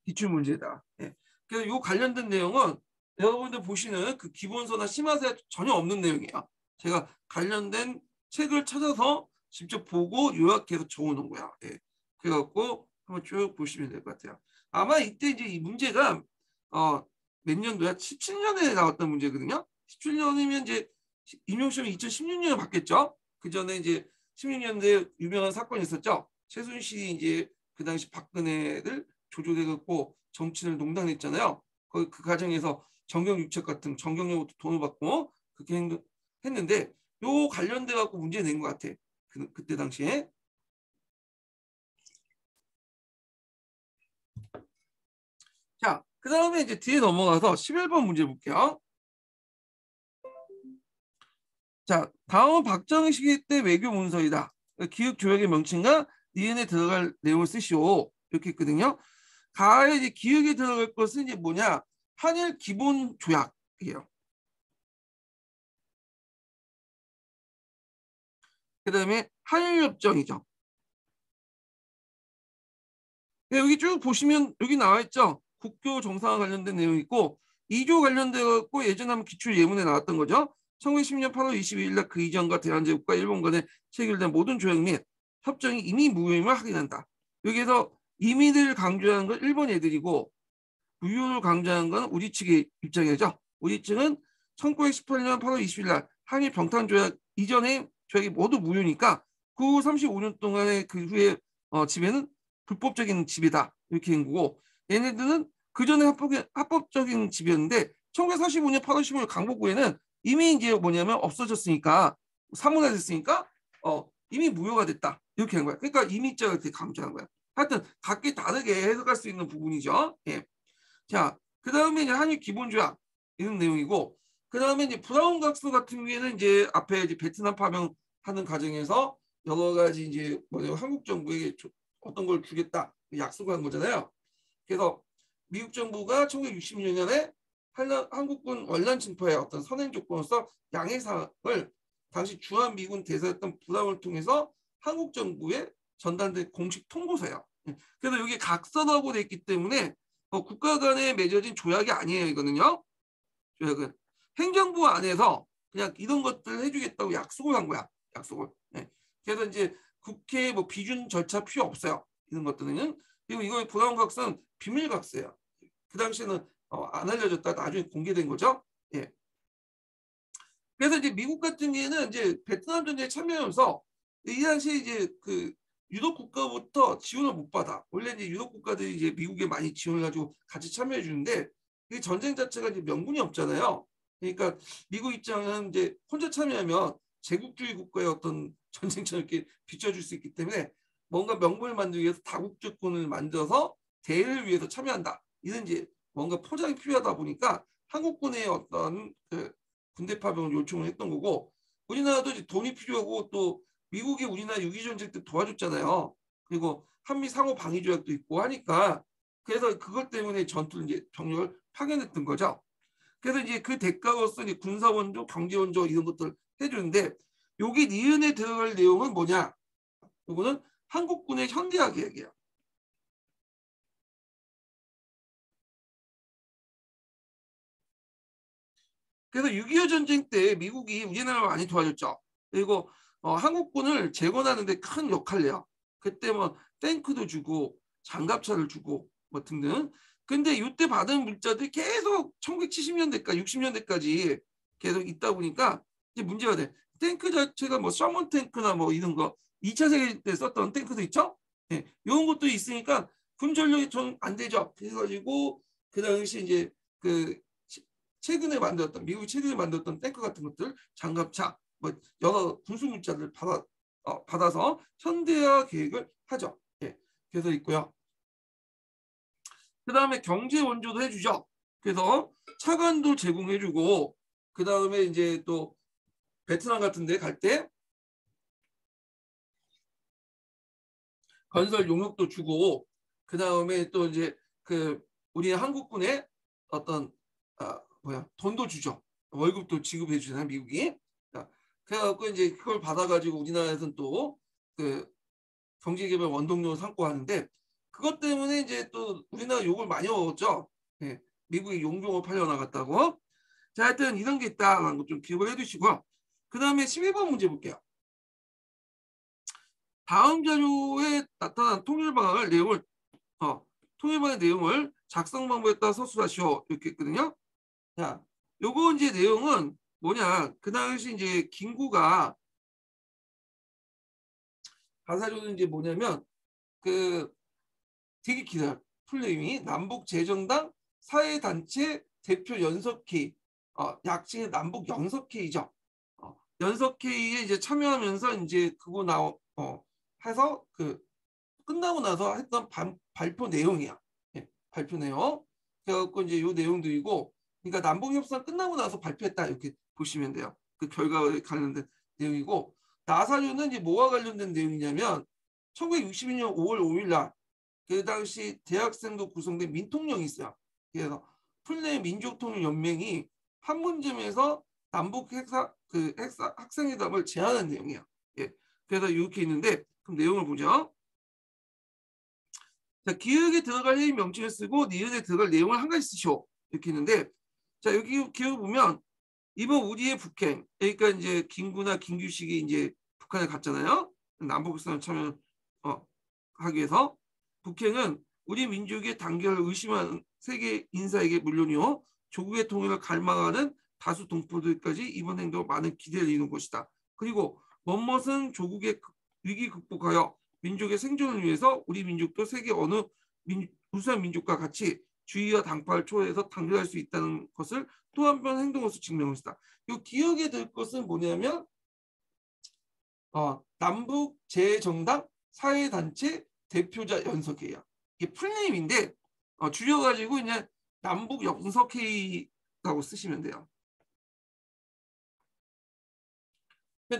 기출 문제다. 예. 그래서 요 관련된 내용은 여러분들 보시는 그 기본서나 심화서에 전혀 없는 내용이에요. 제가 관련된 책을 찾아서 직접 보고 요약해서 적어놓은 거야. 예. 그래갖고 한번 쭉 보시면 될 것 같아요. 아마 이때 이제 이 문제가 몇 년도야? 17년에 나왔던 문제거든요. 17년이면 이제 임용시험이 2016년에 받겠죠. 그 전에 이제 16년도에 유명한 사건이 있었죠. 최순실이 이제 그 당시 박근혜를 조조해갖고 정치를 농단했잖아요. 그 과정에서 정경유착 같은 정경련부터 돈을 받고 그렇게 했는데 요 관련돼 갖고 문제 낸 것 같아. 그때 당시에. 자, 그 다음에 이제 뒤에 넘어가서 11번 문제 볼게요. 자, 다음은 박정희 시기 때 외교 문서이다. 기획 조약의 명칭과 니은에 들어갈 내용을 쓰시오. 이렇게 했거든요. 가에 이제 기획에 들어갈 것은 이제 뭐냐? 한일 기본 조약이에요. 그다음에 한일협정이죠. 여기 쭉 보시면 여기 나와 있죠. 국교 정상화 관련된 내용이 있고 2조 관련돼 갖고 예전에 한번 기출 예문에 나왔던 거죠. 1910년 8월 22일 날 그 이전과 대한제국과 일본 간에 체결된 모든 조약 및 협정이 이미 무효임을 확인한다. 여기에서 이미를 강조하는 건 일본 애들이고 무효를 강조하는 건 우리 측의 입장이죠. 우리 측은 1918년 8월 20일 날 한일 병탄조약 이전의 조약이 모두 무효니까 그 후 35년 동안의 그 후에 지배는 불법적인 지배다. 이렇게 된 거고 얘네들은 그 전에 합법적인 지배였는데 1945년 8월 15일 강복구에는 이미 이제 뭐냐면 없어졌으니까 사문화됐으니까 이미 무효가 됐다. 이렇게 한 거야. 그러니까 이미자를 되게 강조한 거야. 하여튼 각기 다르게 해석할 수 있는 부분이죠. 예. 자, 그 다음에 이제 한일 기본조약 이런 내용이고, 그 다음에 이제 브라운 각서 같은 경우에는 이제 앞에 이제 베트남 파병하는 과정에서 여러 가지 이제 뭐냐 한국 정부에게 어떤 걸 주겠다 약속한 거잖아요. 그래서 미국 정부가 1960년에 한국군 월남 침투의 어떤 선행 조건으로서 양해사항을 당시 주한미군 대사였던 브라운을 통해서 한국 정부에 전달된 공식 통보서예요. 그래서 이게 각서라고 돼 있기 때문에 국가 간에 맺어진 조약이 아니에요. 이거는요. 조약은 행정부 안에서 그냥 이런 것들 해주겠다고 약속을 한 거야. 약속을. 네. 그래서 이제 국회 뭐 비준 절차 필요 없어요. 이런 것들은. 그리고 이거 브라운 각서는 비밀 각서예요. 그 당시에는 안 알려졌다 나중에 공개된 거죠. 예. 그래서 이제 미국 같은 경우에는 이제 베트남 전쟁에 참여하면서 이 당시에 이제 그 유럽 국가부터 지원을 못 받아. 원래 이제 유럽 국가들이 이제 미국에 많이 지원을 가지고 같이 참여해 주는데 이 전쟁 자체가 이제 명분이 없잖아요. 그러니까 미국 입장은 이제 혼자 참여하면 제국주의 국가의 어떤 전쟁처럼 이렇게 비춰줄 수 있기 때문에 뭔가 명분을 만들기 위해서 다국적군을 만들어서 대회를 위해서 참여한다. 이런 이제 뭔가 포장이 필요하다 보니까 한국군의 어떤 그 군대 파병을 요청을 했던 거고 우리나라도 이제 돈이 필요하고 또 미국이 우리나라 6.25 전쟁 때 도와줬잖아요. 그리고 한미 상호 방위 조약도 있고 하니까 그래서 그것 때문에 전투를 이제 병력을 파견했던 거죠. 그래서 이제 그 대가로서 이제 군사 원조, 경제 원조 이런 것들 해주는데 여기 니은에 들어갈 내용은 뭐냐? 이거는 한국군의 현대화 계획이에요. 그래서 6.25 전쟁 때 미국이 우리나라를 많이 도와줬죠. 그리고 한국군을 재건하는 데 큰 역할을 해요. 그때 뭐 탱크도 주고 장갑차를 주고 뭐 등등. 근데 이때 받은 물자들이 계속 1970년대까지 60년대까지 계속 있다 보니까 이제 문제가 돼. 탱크 자체가 뭐 셔먼 탱크나 뭐 이런 거 2차 세계 때 썼던 탱크도 있죠. 예, 이런 것도 있으니까 군 전력이 좀 안 되죠. 그래가지고 그 당시 이제 그 최근에 만들었던 미국이 최근에 만들었던 탱크 같은 것들 장갑차 뭐 여러 군수 물자를 받아서 현대화 계획을 하죠. 예, 그래서 있고요. 그 다음에 경제 원조도 해주죠. 그래서 차관도 제공해주고 그 다음에 이제 또 베트남 같은 데 갈 때 건설 용역도 주고 그 다음에 또 이제 그 우리 한국군의 어떤 돈도 주죠. 월급도 지급해 주잖아요, 미국이. 그래갖고 이제 그걸 받아가지고 우리나라에서는 또 그 경제개발 원동력을 삼고 하는데 그것 때문에 이제 또 우리나라 욕을 많이 먹었죠. 예, 미국이 용병을 팔려나갔다고. 자, 하여튼 이런 게 있다는 거 좀 기억을 해두시고요. 그 다음에 12번 문제 볼게요. 다음 자료에 나타난 통일방안을 내용을 통일방의 내용을 작성 방법에 따라 서술하시오 이렇게 했거든요. 자, 요거 이제 내용은 뭐냐? 그 당시 이제 김구가 가사로는 이제 뭐냐면 그 되게 길어요. 풀네임이 남북 재정당 사회단체 대표 연석회의, 약칭의 남북 연석회의죠. 연석회의에 이제 참여하면서 이제 그거 해서 그 끝나고 나서 했던 발표 내용이야. 예, 발표 내용. 그래갖고 이제 요 내용들이고, 그러니까 남북협상 끝나고 나서 발표했다 이렇게 보시면 돼요. 그 결과에 관련된 내용이고, 나사료는 이제 뭐와 관련된 내용이냐면 1962년 5월 5일 날 그 당시 대학생도 구성된 민통령이 있어요. 그래서 풀네 민족통일연맹이 판문점에서 남북 학생회담을 제안한 내용이야. 예. 그래서 이렇게 있는데 그럼 내용을 보죠. 자, 기억에 들어갈 회의 명칭을 쓰고 니은에 들어갈 내용을 한 가지 쓰시오. 이렇게 있는데 자, 여기 기억 보면 이번 우리의 북행, 그러니까 이제 김구나 김규식이 이제 북한에 갔잖아요. 남북협상을 참여하기 위해서 북행은 우리 민족의 단결을 의심하는 세계 인사에게 물론이요 조국의 통일을 갈망하는 다수 동포들까지 이번 행동을 많은 기대를 이룬 것이다. 그리고 멋멋은 조국의 위기 극복하여 민족의 생존을 위해서 우리 민족도 세계 어느 우수한 민족과 같이 주의와 당파를 초월해서 단결할 수 있다는 것을 또 한 번 행동으로서 증명했다. 이 기억에 들 것은 뭐냐면 남북 재정당 사회단체 대표자 연석회의야. 이게 풀네임인데 줄여가지고 그냥 남북 연석회의라고 쓰시면 돼요.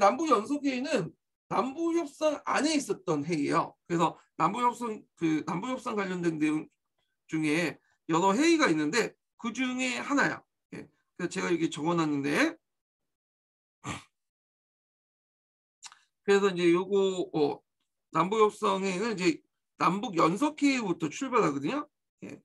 남북 연석회의는 남북협상 안에 있었던 회의예요. 그래서 남북협상 관련된 내용 중에 여러 회의가 있는데 그 중에 하나야. 예. 그래서 제가 여기 적어놨는데 그래서 이제 요거 남북협상회의는 이제 남북 연석회의부터 출발하거든요. 예.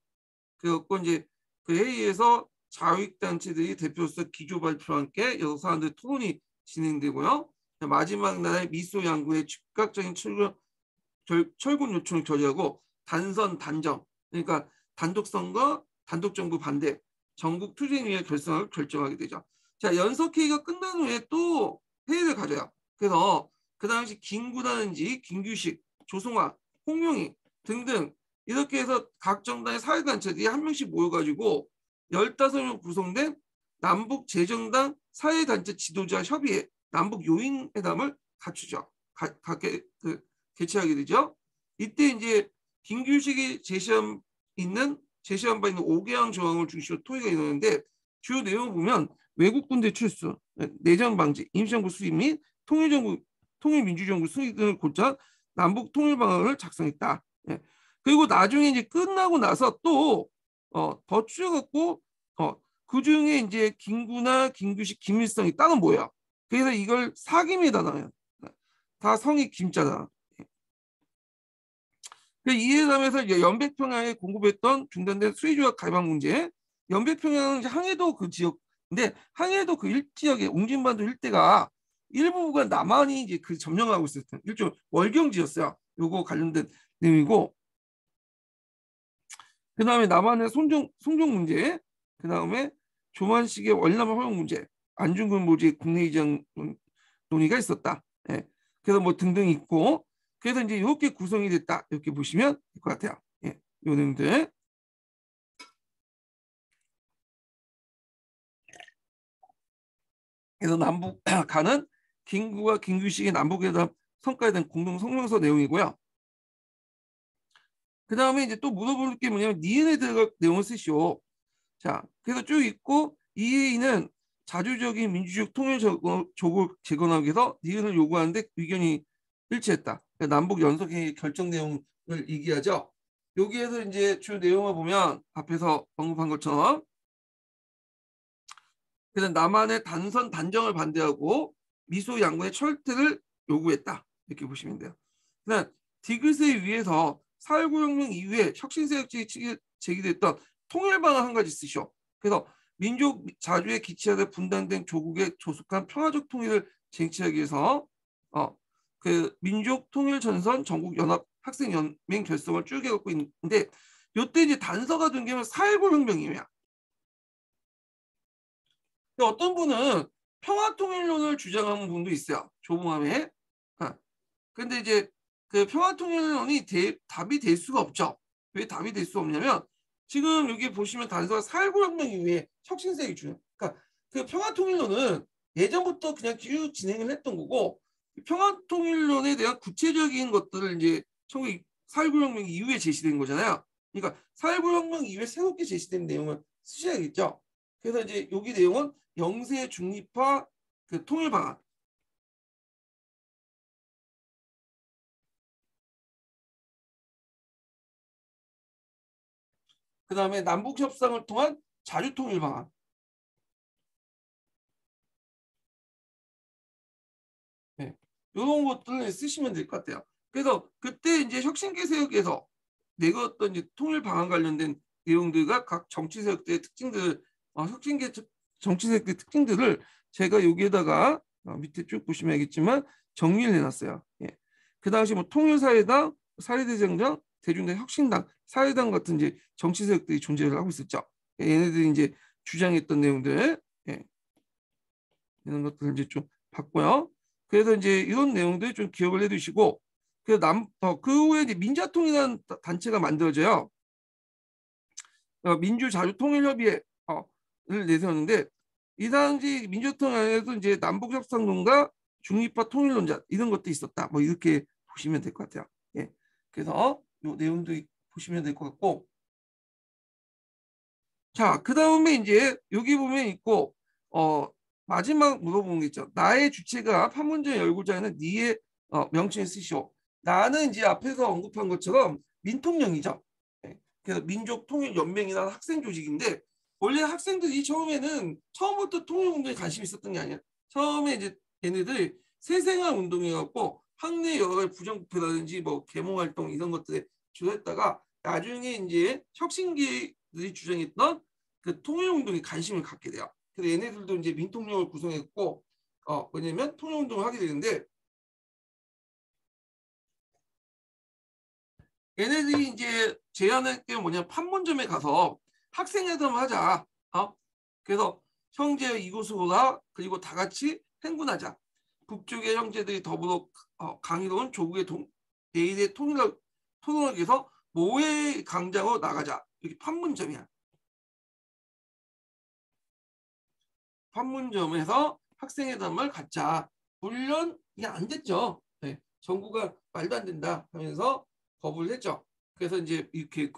그래갖고 이제 그 회의에서 자유익단체들이 대표로서 기조 발표와 함께 여러 사람들 토론이 진행되고요. 마지막 날에 미소 양구의 즉각적인 철군 요청을 결의하고 단선 단정, 그러니까 단독선거, 단독정부 반대, 전국 투쟁위의 결성을 결정하게 되죠. 자, 연석회의가 끝난 후에 또 회의를 가져요. 그래서 그 당시 김구라든지 김규식, 조승화, 홍명희 등등 이렇게 해서 각 정당의 사회단체들이 한 명씩 모여가지고 15명 구성된 남북 재정당 사회단체 지도자 협의회 남북 요인회담을 갖추죠. 개최하게 되죠. 이때 이제 김규식이 제시한 바 있는 5개항 조항을 중심으로 토의가 이루어지는데 주요 내용을 보면 외국군대 출수, 내전 방지, 임시정부 수립 및 통일민주정부 수립 등을 고쳐 남북 통일 방안을 작성했다. 예. 그리고 나중에 이제 끝나고 나서 또 더 추려갖고 그 중에 이제 김구나 김규식, 김일성이 따로 모여. 그래서 이걸 사김에다 나와요. 다 성이 김자다. 이 회담에서 연백평양에 공급했던 중단된 수의조약 갈방 문제, 연백평양은 항해도 그 지역인데 항해도 그 일지역의 옹진반도 일대가 일부가 남한이 이제 그 점령하고 있을 때 일종 월경지였어요. 요거 관련된 내용이고, 그 다음에 남한의 송종 문제, 그 다음에 조만식의 월남 허용 문제, 안중근 모지의 국내 이전 논의가 있었다. 예. 그래서 뭐 등등 있고, 그래서 이제 이렇게 구성이 됐다. 이렇게 보시면 될 것 같아요. 예. 요 내용들. 그래서 남북 간은 김구와 김규식의 남북회담 성과에 대한 공동 성명서 내용이고요. 그 다음에 이제 또 물어볼 게 뭐냐면 니은에 들어갈 내용을 쓰시오. 자, 그래서 쭉 있고 이 회의는 자주적인 민주주의 통일 조국 재건하기 위해서 니은을 요구하는데 의견이 일치했다. 남북 연석의 결정 내용을 얘기하죠. 여기에서 이제 주 내용을 보면 앞에서 언급한 것처럼 그래서 남한의 단선 단정을 반대하고 미소 양군의 철퇴를 요구했다. 이렇게 보시면 돼요. 그다음 디귿에 의해서 4.19 혁명 이후에 혁신세력들이 제기됐던 통일 방안 한 가지 쓰시오. 그래서 민족 자주에 기치하되 분단된 조국의 조속한 평화적 통일을 쟁취하기 위해서 그 민족 통일 전선 전국 연합 학생 연맹 결성을 쭉 해갖고 있는데 이때 이제 단서가 된 게 4.19 혁명이에요. 어떤 분은 평화통일론을 주장하는 분도 있어요. 조봉암에. 근데 이제 그 평화통일론이 답이 될 수가 없죠. 왜 답이 될 수 없냐면 지금 여기 보시면 단서가 4.19 혁명 이후에 혁신세력이 중요해요. 그러니까 그 평화통일론은 예전부터 그냥 쭉 진행을 했던 거고 평화통일론에 대한 구체적인 것들을 이제 4.19 혁명 이후에 제시된 거잖아요. 그러니까 4.19 혁명 이후에 새롭게 제시된 내용을 쓰셔야겠죠. 그래서 이제 여기 내용은 영세 중립화 그 통일 방안. 그 다음에 남북 협상을 통한 자주 통일 방안. 네. 이런 것들을 쓰시면 될 것 같아요. 그래서 그때 이제 혁신계 세력에서 내걸었던 이제 통일 방안 관련된 내용들과 각 정치 세력들의 특징들, 혁신계 정치 세력들의 특징들을 제가 여기에다가 밑에 쭉 보시면 알겠지만 정리를 해놨어요. 예. 그 당시 뭐 통일사회당, 사회대장정, 대중당 혁신당, 사회당 같은 이제 정치 세력들이 존재를 하고 있었죠. 예, 얘네들이 이제 주장했던 내용들, 예. 이런 것들 이제 좀 봤고요. 그래서 이제 이런 내용들 좀 기억을 해두시고 그 후에 이제 민자통이라는 단체가 만들어져요. 민주자주통일협의회를 내세웠는데 이 당시 민주통 안에서 이제 남북협상론과 중립화 통일론자 이런 것도 있었다. 뭐 이렇게 보시면 될 것 같아요. 예. 그래서 이 내용도 보시면 될 것 같고 자, 그 다음에 이제 여기 보면 있고 마지막 물어보는 게 있죠. 나의 주체가 판문점 열고자에는 니의 명칭을 쓰시오. 나는 이제 앞에서 언급한 것처럼 민통령이죠. 네. 그래서 민족통일연맹이라는 학생 조직인데 원래 학생들이 처음부터 통일운동에 관심이 있었던 게 아니야. 처음에 이제 얘네들 새생활 운동해갖고 학내 여러 가지 부정부패라든지 뭐 계몽활동 이런 것들에 주도했다가 나중에 이제 혁신기들이 주장했던 그 통일운동에 관심을 갖게 돼요. 그래서 얘네들도 이제 민통령을 구성했고 왜냐면 통일운동을 하게 되는데 얘네들이 이제 제안할 게 뭐냐 판문점에 가서 학생회담을 하자. 그래서 형제 이곳으로라 그리고 다 같이 행군하자. 북쪽의 형제들이 더불어 강의로운 조국의 내일의 통일을 위해서 모의 강장으로 나가자. 이렇게 판문점이야. 판문점에서 학생회담을 갖자. 물론 이게 안 됐죠. 네. 정부가 말도 안 된다 하면서 거부를 했죠. 그래서 이제 이렇게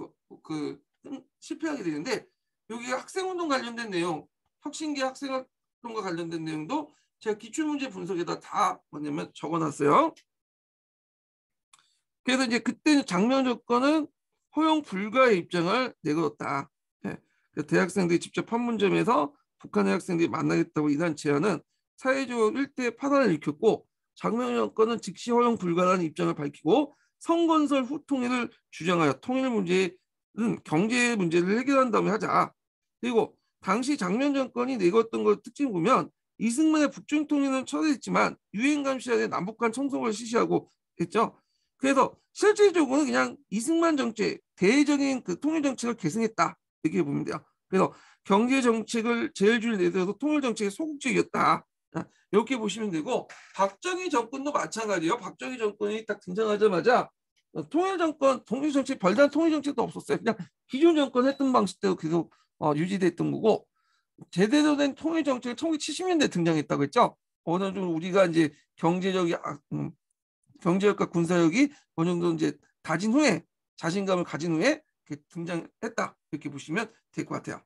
실패하게 되는데 여기 학생운동 관련된 내용, 혁신계 학생활동과 관련된 내용도 제가 기출문제 분석에다 다 뭐냐면 적어놨어요. 그래서 이제 그때 장면 조건은 허용 불가의 입장을 내걸었다. 네. 대학생들이 직접 판문점에서 북한의 학생들이 만나겠다고 이란 제안은 사회적 일대 파란을 일으켰고 장명 여건은 즉시 허용 불가라는 입장을 밝히고 성건설 후 통일을 주장하여 통일 문제는 경제 문제를 해결한 다음에 하자. 그리고 당시 장면 정권이 내걸었던 것 특징을 보면 이승만의 북중 통일은 철회했지만 유엔 감시안에 남북한 청송을 실시하고 했죠. 그래서 실질적으로는 그냥 이승만 정책, 대외적인 그 통일 정책을 계승했다 이렇게 보면 돼요. 그래서 경제 정책을 제일 줄 내세워서 통일 정책의 소극적이었다. 이렇게 보시면 되고 박정희 정권도 마찬가지예요. 박정희 정권이 딱 등장하자마자 통일 정권, 통일 정책 별다른 통일 정책도 없었어요. 그냥 기존 정권 했던 방식대로 계속 유지됐던 거고 제대로 된 통일 정책이 1970년대 등장했다고 했죠. 어느 정도 우리가 이제 경제력과 군사력이 어느 정도 이제 다진 후에 자신감을 가진 후에 등장했다 이렇게 보시면 될 것 같아요.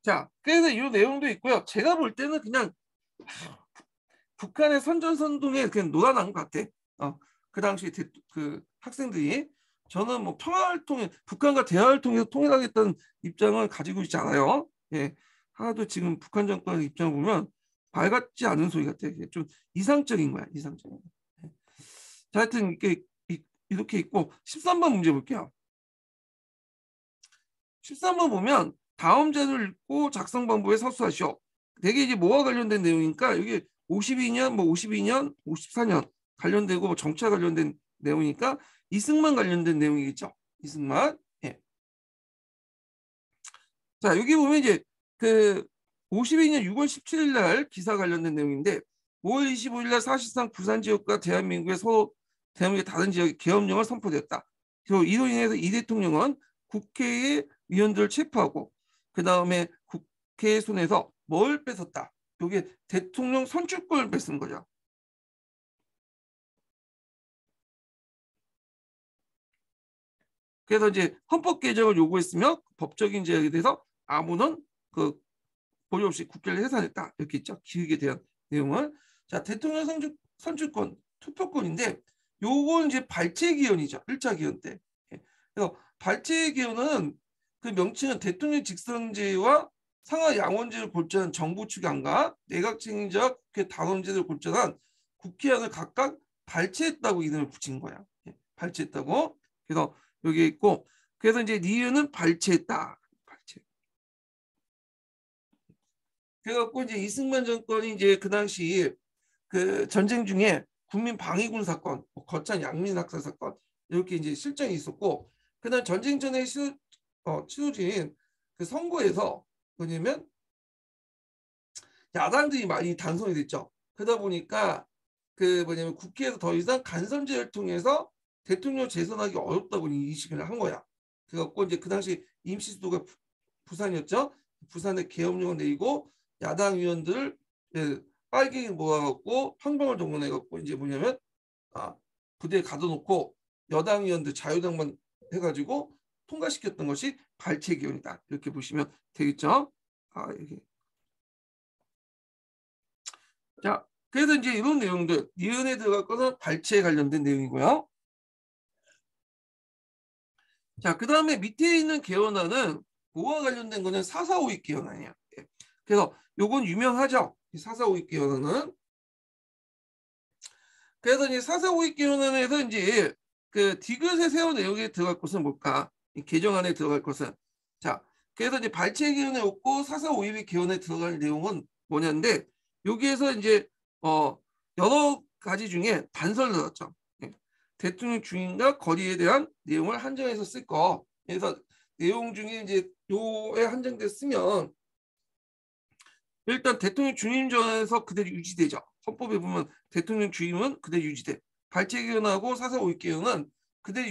자, 그래서 이 내용도 있고요. 제가 볼 때는 그냥 북한의 선전선동에 그냥 놀아난 것 같아. 그 당시 그 학생들이 저는 뭐 평화를 통해 북한과 대화를 통해서 통일하겠다는 입장을 가지고 있지 않아요. 예, 하나도 지금 북한 정권의 입장을 보면 밝았지 않은 소리 같아. 좀 이상적인 거야, 이상적인. 예. 자, 하여튼 이렇게 있고 13번 문제 볼게요. 13번 보면 다음 자료를 읽고 작성 방법에 서술하시오. 되게 이제 뭐와 관련된 내용이니까 여기 52년, 뭐 52년, 54년 관련되고 뭐 정치와 관련된 내용이니까 이승만 관련된 내용이겠죠. 이승만. 예. 자, 여기 보면 이제 그 52년 6월 17일 날 기사 관련된 내용인데 5월 25일 날 사실상 부산 지역과 대한민국의 다른 지역에 계엄령을 선포되었다. 그리고 이로 인해서 이 대통령은 국회의 위원들을 체포하고 그 다음에 국회 손에서 뭘 뺏었다. 이게 대통령 선출권을 뺏은 거죠. 그래서 이제 헌법 개정을 요구했으며 법적인 제약에 대해서 아무는 그 보류 없이 국회를 해산했다. 이렇게 있죠. 기획에 대한 내용을. 자, 대통령 선출권, 투표권인데 요건 이제 발췌기원이죠. 1차 기원 때. 예. 그래서 발췌기원은 그 명칭은 대통령 직선제와 상하 양원제를 골자한 정부 추경과 내각 책임자와 국회 단원제를 골자한 국회안을 각각 발췌했다고 이름을 붙인 거야. 예. 발췌했다고. 그래서 여기 있고 그래서 이제 니은은 발췌했다. 발췌. 그래갖고 이제 이승만 정권이 이제 그 당시 그 전쟁 중에 국민 방위군 사건, 뭐 거창 양민 학살 사건 이렇게 이제 실정이 있었고 그다음 전쟁 전에 치러진 그 선거에서 뭐냐면 야당들이 많이 당선이 됐죠. 그러다 보니까 그 뭐냐면 국회에서 더 이상 간선제를 통해서 대통령 재선하기 어렵다고 인식을 한 거야. 그래갖고 이제 그 당시 임시 수도가 부산이었죠. 부산에 계엄령을 내리고 야당 의원들을 빨갱이 모아갖고 황방을 동원해갖고 이제 뭐냐면 부대에 가둬놓고 여당 의원들 자유당만 해가지고 통과시켰던 것이 발췌기원이다. 이렇게 보시면 되겠죠. 이게. 자, 그래서 이제 이런 내용들 니은에 들어갈 것은 발췌에 관련된 내용이고요. 자, 그 다음에 밑에 있는 개헌안은 뭐와 관련된 거는 4.4.5.2 개헌안이야. 그래서 요건 유명하죠. 4.4.5.2 개헌안은. 그래서 이제 4.4.5.2 개헌안에서 이제 그 디귿에 세운 내용에 들어갈 것은 뭘까? 이 개정안에 들어갈 것은. 자, 그래서 이제 발췌 개헌에 없고 4.4.5.2 개헌에 들어갈 내용은 뭐냐인데 여기에서 이제 여러 가지 중에 단서를 넣었죠. 대통령 주인과 거리에 대한 내용을 한정해서 쓸 거. 그래서 내용 중에 이제 요에 한정돼 쓰면 일단 대통령 주임 전에서 그대로 유지되죠. 헌법에 보면 대통령 주임은 그대로 유지돼. 발췌 개헌하고 4.4.5.2 개헌은 그대로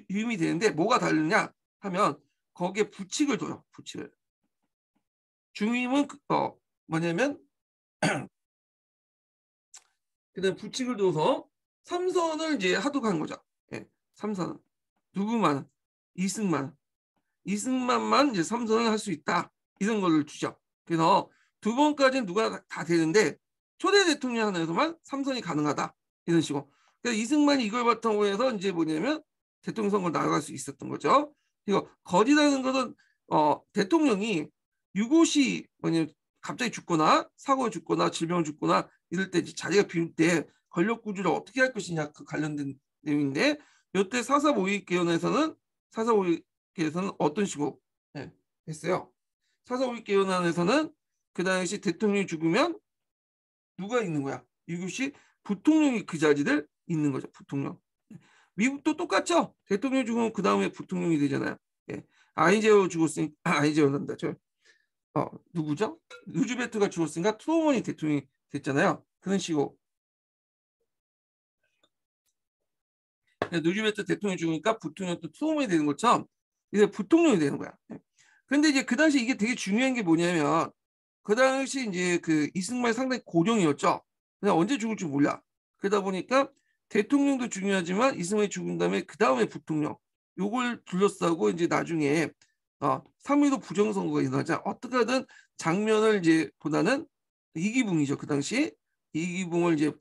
유임이 되는데 뭐가 다르냐 하면 거기에 부칙을 둬요. 부칙을. 주임은 뭐냐면 그다음 부칙을 둬서 3선을 이제 하도한 거죠. 예, 3선. 누구만 이승만만 이제 3선을 할 수 있다. 이런 거를 주죠. 그래서 두 번까지는 누가 다 되는데 초대 대통령 하나에서만 3선이 가능하다. 이런 식으로. 그래서 이승만이 이걸 바탕으로 해서 이제 뭐냐면 대통령 선거를 나아갈 수 있었던 거죠. 이거 거리라는 것은 대통령이 유고시 뭐냐면 갑자기 죽거나 사고에 죽거나 질병을 죽거나 이럴 때 자리가 비울 때 권력 구조를 어떻게 할 것이냐 그 관련된 내용인데 이때 4.4.5.2 개헌에서는 4.4.5.2 개헌에서는 어떤 식으로 했어요. 4.4.5.2 개헌안에서는 그 당시 대통령이 죽으면 누가 있는 거야? 유교시 부통령이 그 자리를 있는 거죠. 부통령. 미국도 똑같죠. 대통령 죽으면 그 다음에 부통령이 되잖아요. 예. 아이제호 죽었으니까 아이제호란다. 누구죠? 루즈벨트가 죽었으니까 트루먼이 대통령이 됐잖아요. 그런 식으로. 루즈벨트 대통령이 죽으니까 부통령이 또 트루먼이 되는 것처럼 이제 부통령이 되는 거야. 근데 이제 그 당시 이게 되게 중요한 게 뭐냐면 그 당시 이제 그 이승만이 상당히 고령이었죠. 그냥 언제 죽을지 몰라. 그러다 보니까 대통령도 중요하지만 이승만이 죽은 다음에 그 다음에 부통령 요걸 둘러싸고 이제 나중에 3.15 부정선거가 일어나자 어떻게든 장면을 이제 보다는 이기붕이죠. 그 당시 이기붕을 이제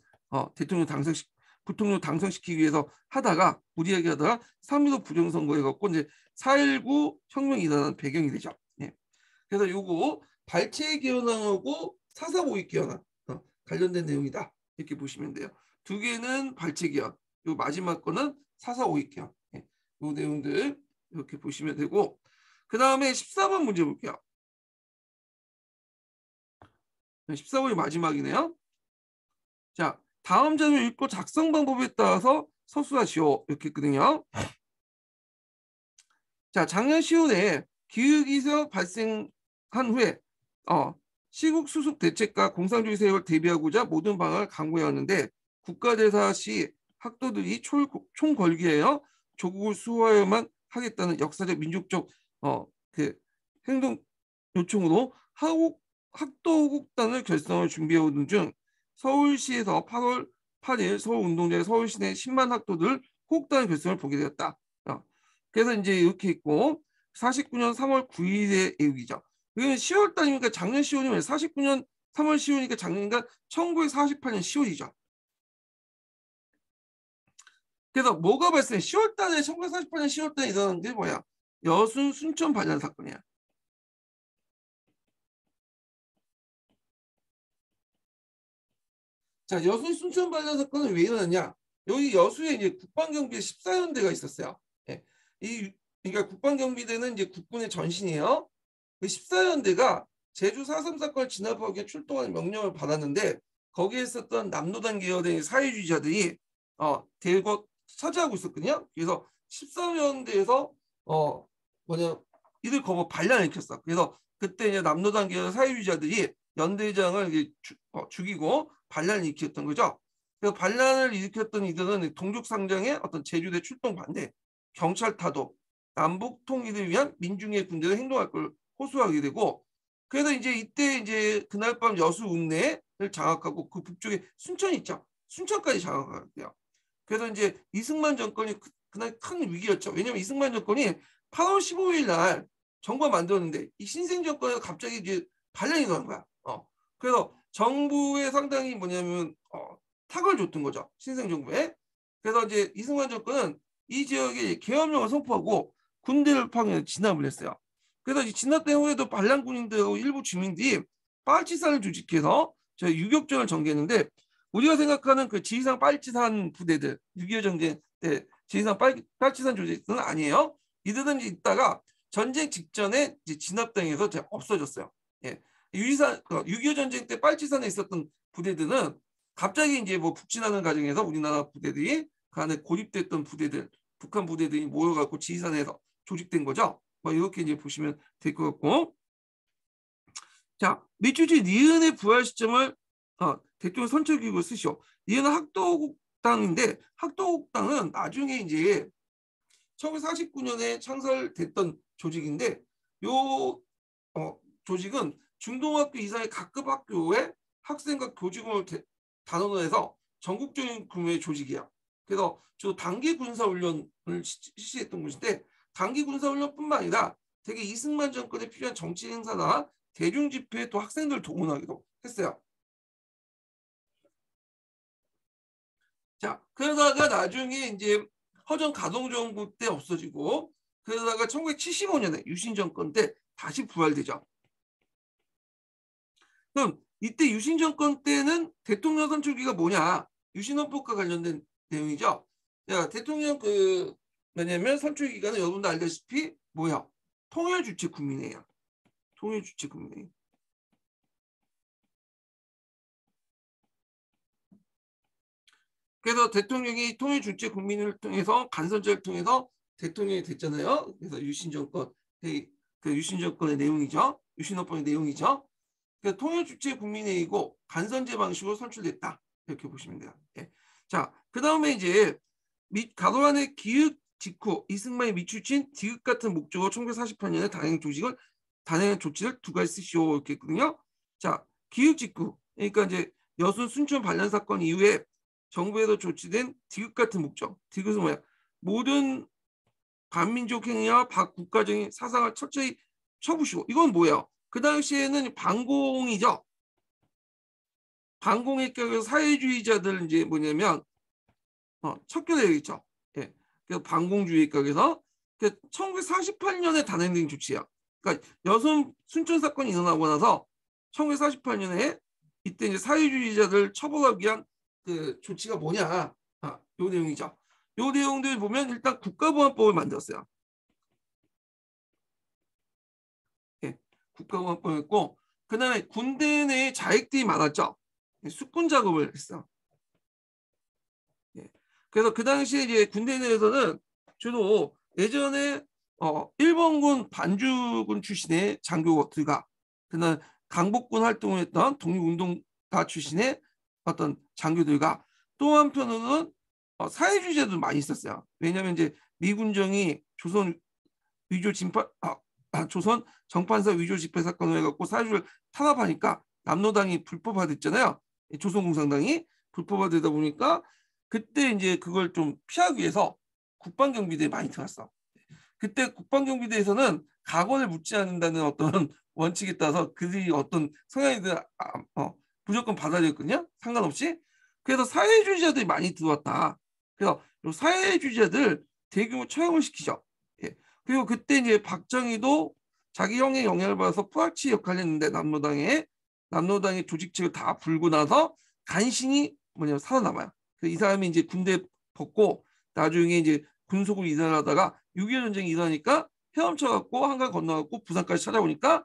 부통령 당선시키기 위해서 하다가 무리하게 하다가 3.15 부정선거에 갖고 이제 4.19 혁명이 일어난 배경이 되죠. 예. 그래서 요거 발췌 기원항하고 4.3 오익 기원항 관련된 내용이다. 이렇게 보시면 돼요. 두 개는 발췌 기원, 요 마지막 거는 4.4 오익 기원. 예. 요 내용들 이렇게 보시면 되고, 그 다음에 14번 문제 볼게요. 14번이 마지막이네요. 자, 다음 자료 읽고 작성 방법에 따라서 서술하시오. 이렇게 했거든요. 자, 작년 10월에 기후기후 발생한 후에 시국 수습 대책과 공산주의 세력을 대비하고자 모든 방안을 강구해왔는데 국가대사 시 학도들이 총궐기하여 조국을 수호하여만 하겠다는 역사적 민족적 그 행동 요청으로 학도국단을 결성을 준비해오는 중 서울시에서 8월 8일 서울운동장에 서울시내 10만 학도들 호국단 결성을 보게 되었다. 그래서 이제 이렇게 있고 49년 3월 9일의 얘기죠. 이건 10월 달이니까 작년 10월이면 49년 3월 10월이니까 작년이니까 1948년 10월이죠. 그래서 뭐가 발생? 10월 달에 1948년 10월 달에 일어난 게 뭐야? 여순 순천 반란 사건이야. 자, 여순 순천 반란 사건은 왜 일어났냐? 여기 여수에 이제 국방경비대 14연대가 있었어요. 예. 그러니까 국방경비대는 이제 국군의 전신이에요. 그 14연대가 제주 4.3 사건을 진압하기 위해 출동하는 명령을 받았는데 거기에 있었던 남노당 계열의 사회주의자들이 대거 차지하고 있었거든요. 그래서 14연대에서 뭐냐 이들 거부 반란을 일으켰어. 그래서 그때 이제 남노당 계열 사회주의자들이 연대장을 죽이고 반란을 일으켰던 거죠. 그래서 반란을 일으켰던 이들은 동족상장의 어떤 제주대 출동 반대, 경찰 타도, 남북 통일을 위한 민중의 군대로 행동할 걸 호소하게 되고, 그래서 이제 이때 이제 그날 밤 여수 읍내를 장악하고 그 북쪽에 순천이 있죠. 순천까지 장악하게 돼요. 그래서 이제 이승만 정권이 그날 큰 위기였죠. 왜냐하면 이승만 정권이 8월 15일 날 정부가 만들었는데 이 신생 정권에서 갑자기 이제 반란이 일어난 거야. 그래서 정부에 상당히 뭐냐면 탁을 줬던 거죠. 신생 정부에. 그래서 이제 이승만 정권은 이 지역에 계엄령을 선포하고 군대를 파견해 진압을 했어요. 그래서 이 진압 후에도 반란 군인들하고 일부 주민들이 빨치산을 조직해서 저희 유격전을 전개했는데 우리가 생각하는 그 지리산 빨치산 부대들 6.25 전쟁 때 지리산 빨치산 조직은 아니에요. 이들은 있다가 전쟁 직전에 이제 진압당해서 없어졌어요. 예. 6.25 전쟁 때 빨치산에 있었던 부대들은 갑자기 이제 뭐 북진하는 과정에서 우리나라 부대들이 그 안에 고립됐던 부대들, 북한 부대들이 모여갖고 지리산에서 조직된 거죠. 뭐 이렇게 이제 보시면 될 것 같고, 자 미추지 니은의 부활 시점을 대통령 선출기구로 쓰시오. 니은은 학도국당인데 학도국당은 나중에 이제 1949년에 창설됐던 조직인데 요 조직은 중동학교 이상의 각급 학교에 학생과 교직원을 단원으로 해서 전국적인 규모의 조직이야. 그래서 주 단기 군사훈련을 실시했던 곳인데 단기 군사훈련뿐만 아니라 되게 이승만 정권에 필요한 정치 행사나 대중 집회에 또 학생들을 동원하기도 했어요. 자, 그러다가 나중에 이제 허전 가동정부 때 없어지고 그러다가 1975년에 유신 정권 때 다시 부활되죠. 그럼 이때 유신 정권 때는 대통령 선출기가 뭐냐? 유신헌법과 관련된 내용이죠. 자, 대통령 뭐냐면 선출 기관은 여러분도 알다시피 뭐야? 통일주체 국민회의야. 통일주체 국민회의. 그래서 대통령이 통일주체 국민을 통해서 간선제를 통해서 대통령이 됐잖아요. 그래서 유신 정권 그 유신 정권의 내용이죠. 유신헌법의 내용이죠. 그래서 통일주체 국민회의고 간선제 방식으로 선출됐다. 이렇게 보시면 돼요. 예. 자, 그 다음에 이제 가도란의 기획 직후 이승만이 미추친 디귿 같은 목적으로 1948년에 단행 조치를 두 가지 쓰시오 이렇게 했거든요. 자, 기획 직후 그러니까 이제 여순 순천 반란 사건 이후에 정부에서 조치된 디귿 같은 목적. 디귿은 뭐야? 모든 반민족 행위와 박국가적인 사상을 철저히 쳐부시고 이건 뭐예요? 그 당시에는 반공이죠. 반공익격에서 사회주의자들 이제 뭐냐면 척결되어 있죠. 예. 그래서 반공주의격에서 1948년에 단행된 조치야. 그러니까 여성 순천 사건이 일어나고 나서 1948년에 이때 이제 사회주의자들 처벌하기 위한 그 조치가 뭐냐? 요 내용이죠. 요 내용들 보면 일단 국가보안법을 만들었어요. 예. 국가보안법을 했고 그다음에 군대 내에 자익들이 많았죠. 숙군 작업을 했어. 예. 그래서 그 당시에 이제 군대 내에서는 주로 예전에 일본군 반주군 출신의 장교들과 그다음 강복군 활동을 했던 독립운동가 출신의 어떤 장교들과 또 한편으로는 사회주의자도 많이 있었어요. 왜냐하면 이제 미군정이 조선 위조 진파 조선 정판사 위조 집회 사건을 해갖고 사회주의를 탄압하니까 남로당이 불법화됐잖아요. 조선공산당이 불법화되다 보니까 그때 이제 그걸 좀 피하기 위해서 국방경비대에 많이 들어갔어. 그때 국방경비대에서는 각오를 묻지 않는다는 어떤 원칙에 따라서 그들이 어떤 성향이든 무조건 받아들였거든요. 상관없이. 그래서 사회주의자들이 많이 들어왔다. 그래서 사회주의자들 대규모 처형을 시키죠. 예. 그리고 그때 이제 박정희도 자기 형의 영향을 받아서 포악치 역할을 했는데 남로당의 조직책을 다 불고 나서 간신히 살아남아요. 이 사람이 이제 군대 벗고 나중에 이제 군속으로 이사를 하다가 6.25 전쟁이 일어나니까 헤엄쳐갖고 한강 건너갖고 부산까지 찾아오니까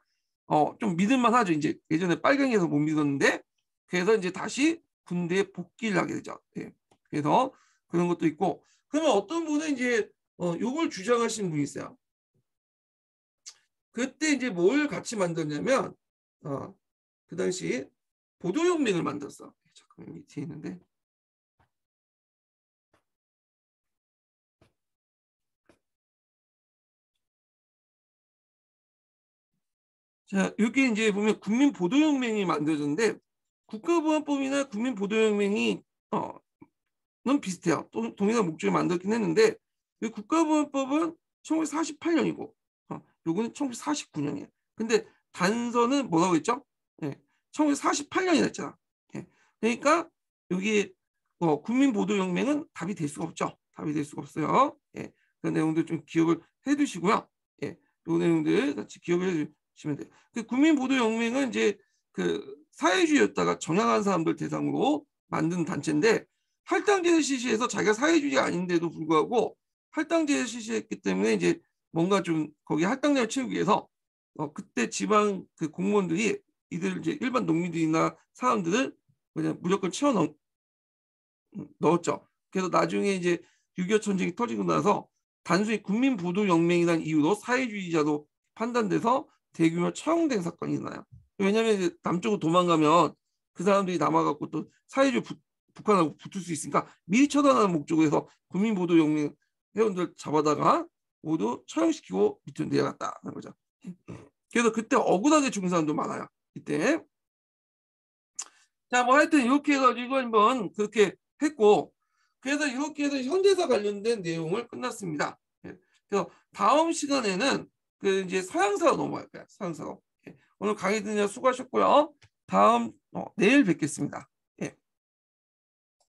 좀 믿을만 하죠. 이제 예전에 빨갱이에서 못 믿었는데 그래서 이제 다시 군대에 복귀를 하게 되죠. 예. 그래서 그런 것도 있고 그러면 어떤 분은 이제 요걸 주장하시는 분이 있어요. 그때 이제 뭘 같이 만들었냐면 그 당시 보도혁명을 만들었어. 잠깐만 밑에 있는데 자, 여기 이제 보면 국민보도혁명이 만들어졌는데 국가보안법이나 국민보도혁명이 는 비슷해요. 동일한 목적을 만들긴 했는데 이 국가보안법은 1948년이고 요거는 1949년이에요. 근데 단서는 뭐라고 했죠? 예, 1948년이라 했잖아. 예, 그러니까 여기 국민보도혁명은 답이 될 수가 없죠. 답이 될 수가 없어요. 예, 그 내용들 좀 기억을 해두시고요. 예, 요 내용들 같이 기억을 해주시면 돼요. 그 국민보도혁명은 이제 그 사회주의였다가 정양한 사람들 대상으로 만든 단체인데 할당제를 실시해서 자기가 사회주의가 아닌데도 불구하고 할당제를 실시했기 때문에 이제 뭔가 좀 거기 할당량을 채우기 위해서 그때 지방 그 공무원들이 이들 이제 일반 농민들이나 사람들을 그냥 무조건 채워 넣었죠. 그래서 나중에 이제 6.25 전쟁이 터지고 나서 단순히 국민보도혁명이라는 이유로 사회주의자로 판단돼서 대규모 처형된 사건이 나요. 왜냐하면 이제 남쪽으로 도망가면 그 사람들이 남아갖고 또 사회주의 북한하고 붙을 수 있으니까 미리 처단하는 목적으로 해서 국민보도혁명 회원들 잡아다가 모두 처형시키고 밑으로 내려갔다는 거죠. 그래서 그때 억울하게 죽은 사람도 많아요. 이때. 자, 뭐 하여튼 이렇게 해가지고 한번 그렇게 했고 그래서 이렇게 해서 현대사 관련된 내용을 끝났습니다. 그래서 다음 시간에는 그 이제 서양사로 넘어갈 거야. 서양사로. 오늘 강의 듣느라 수고하셨고요. 다음 내일 뵙겠습니다.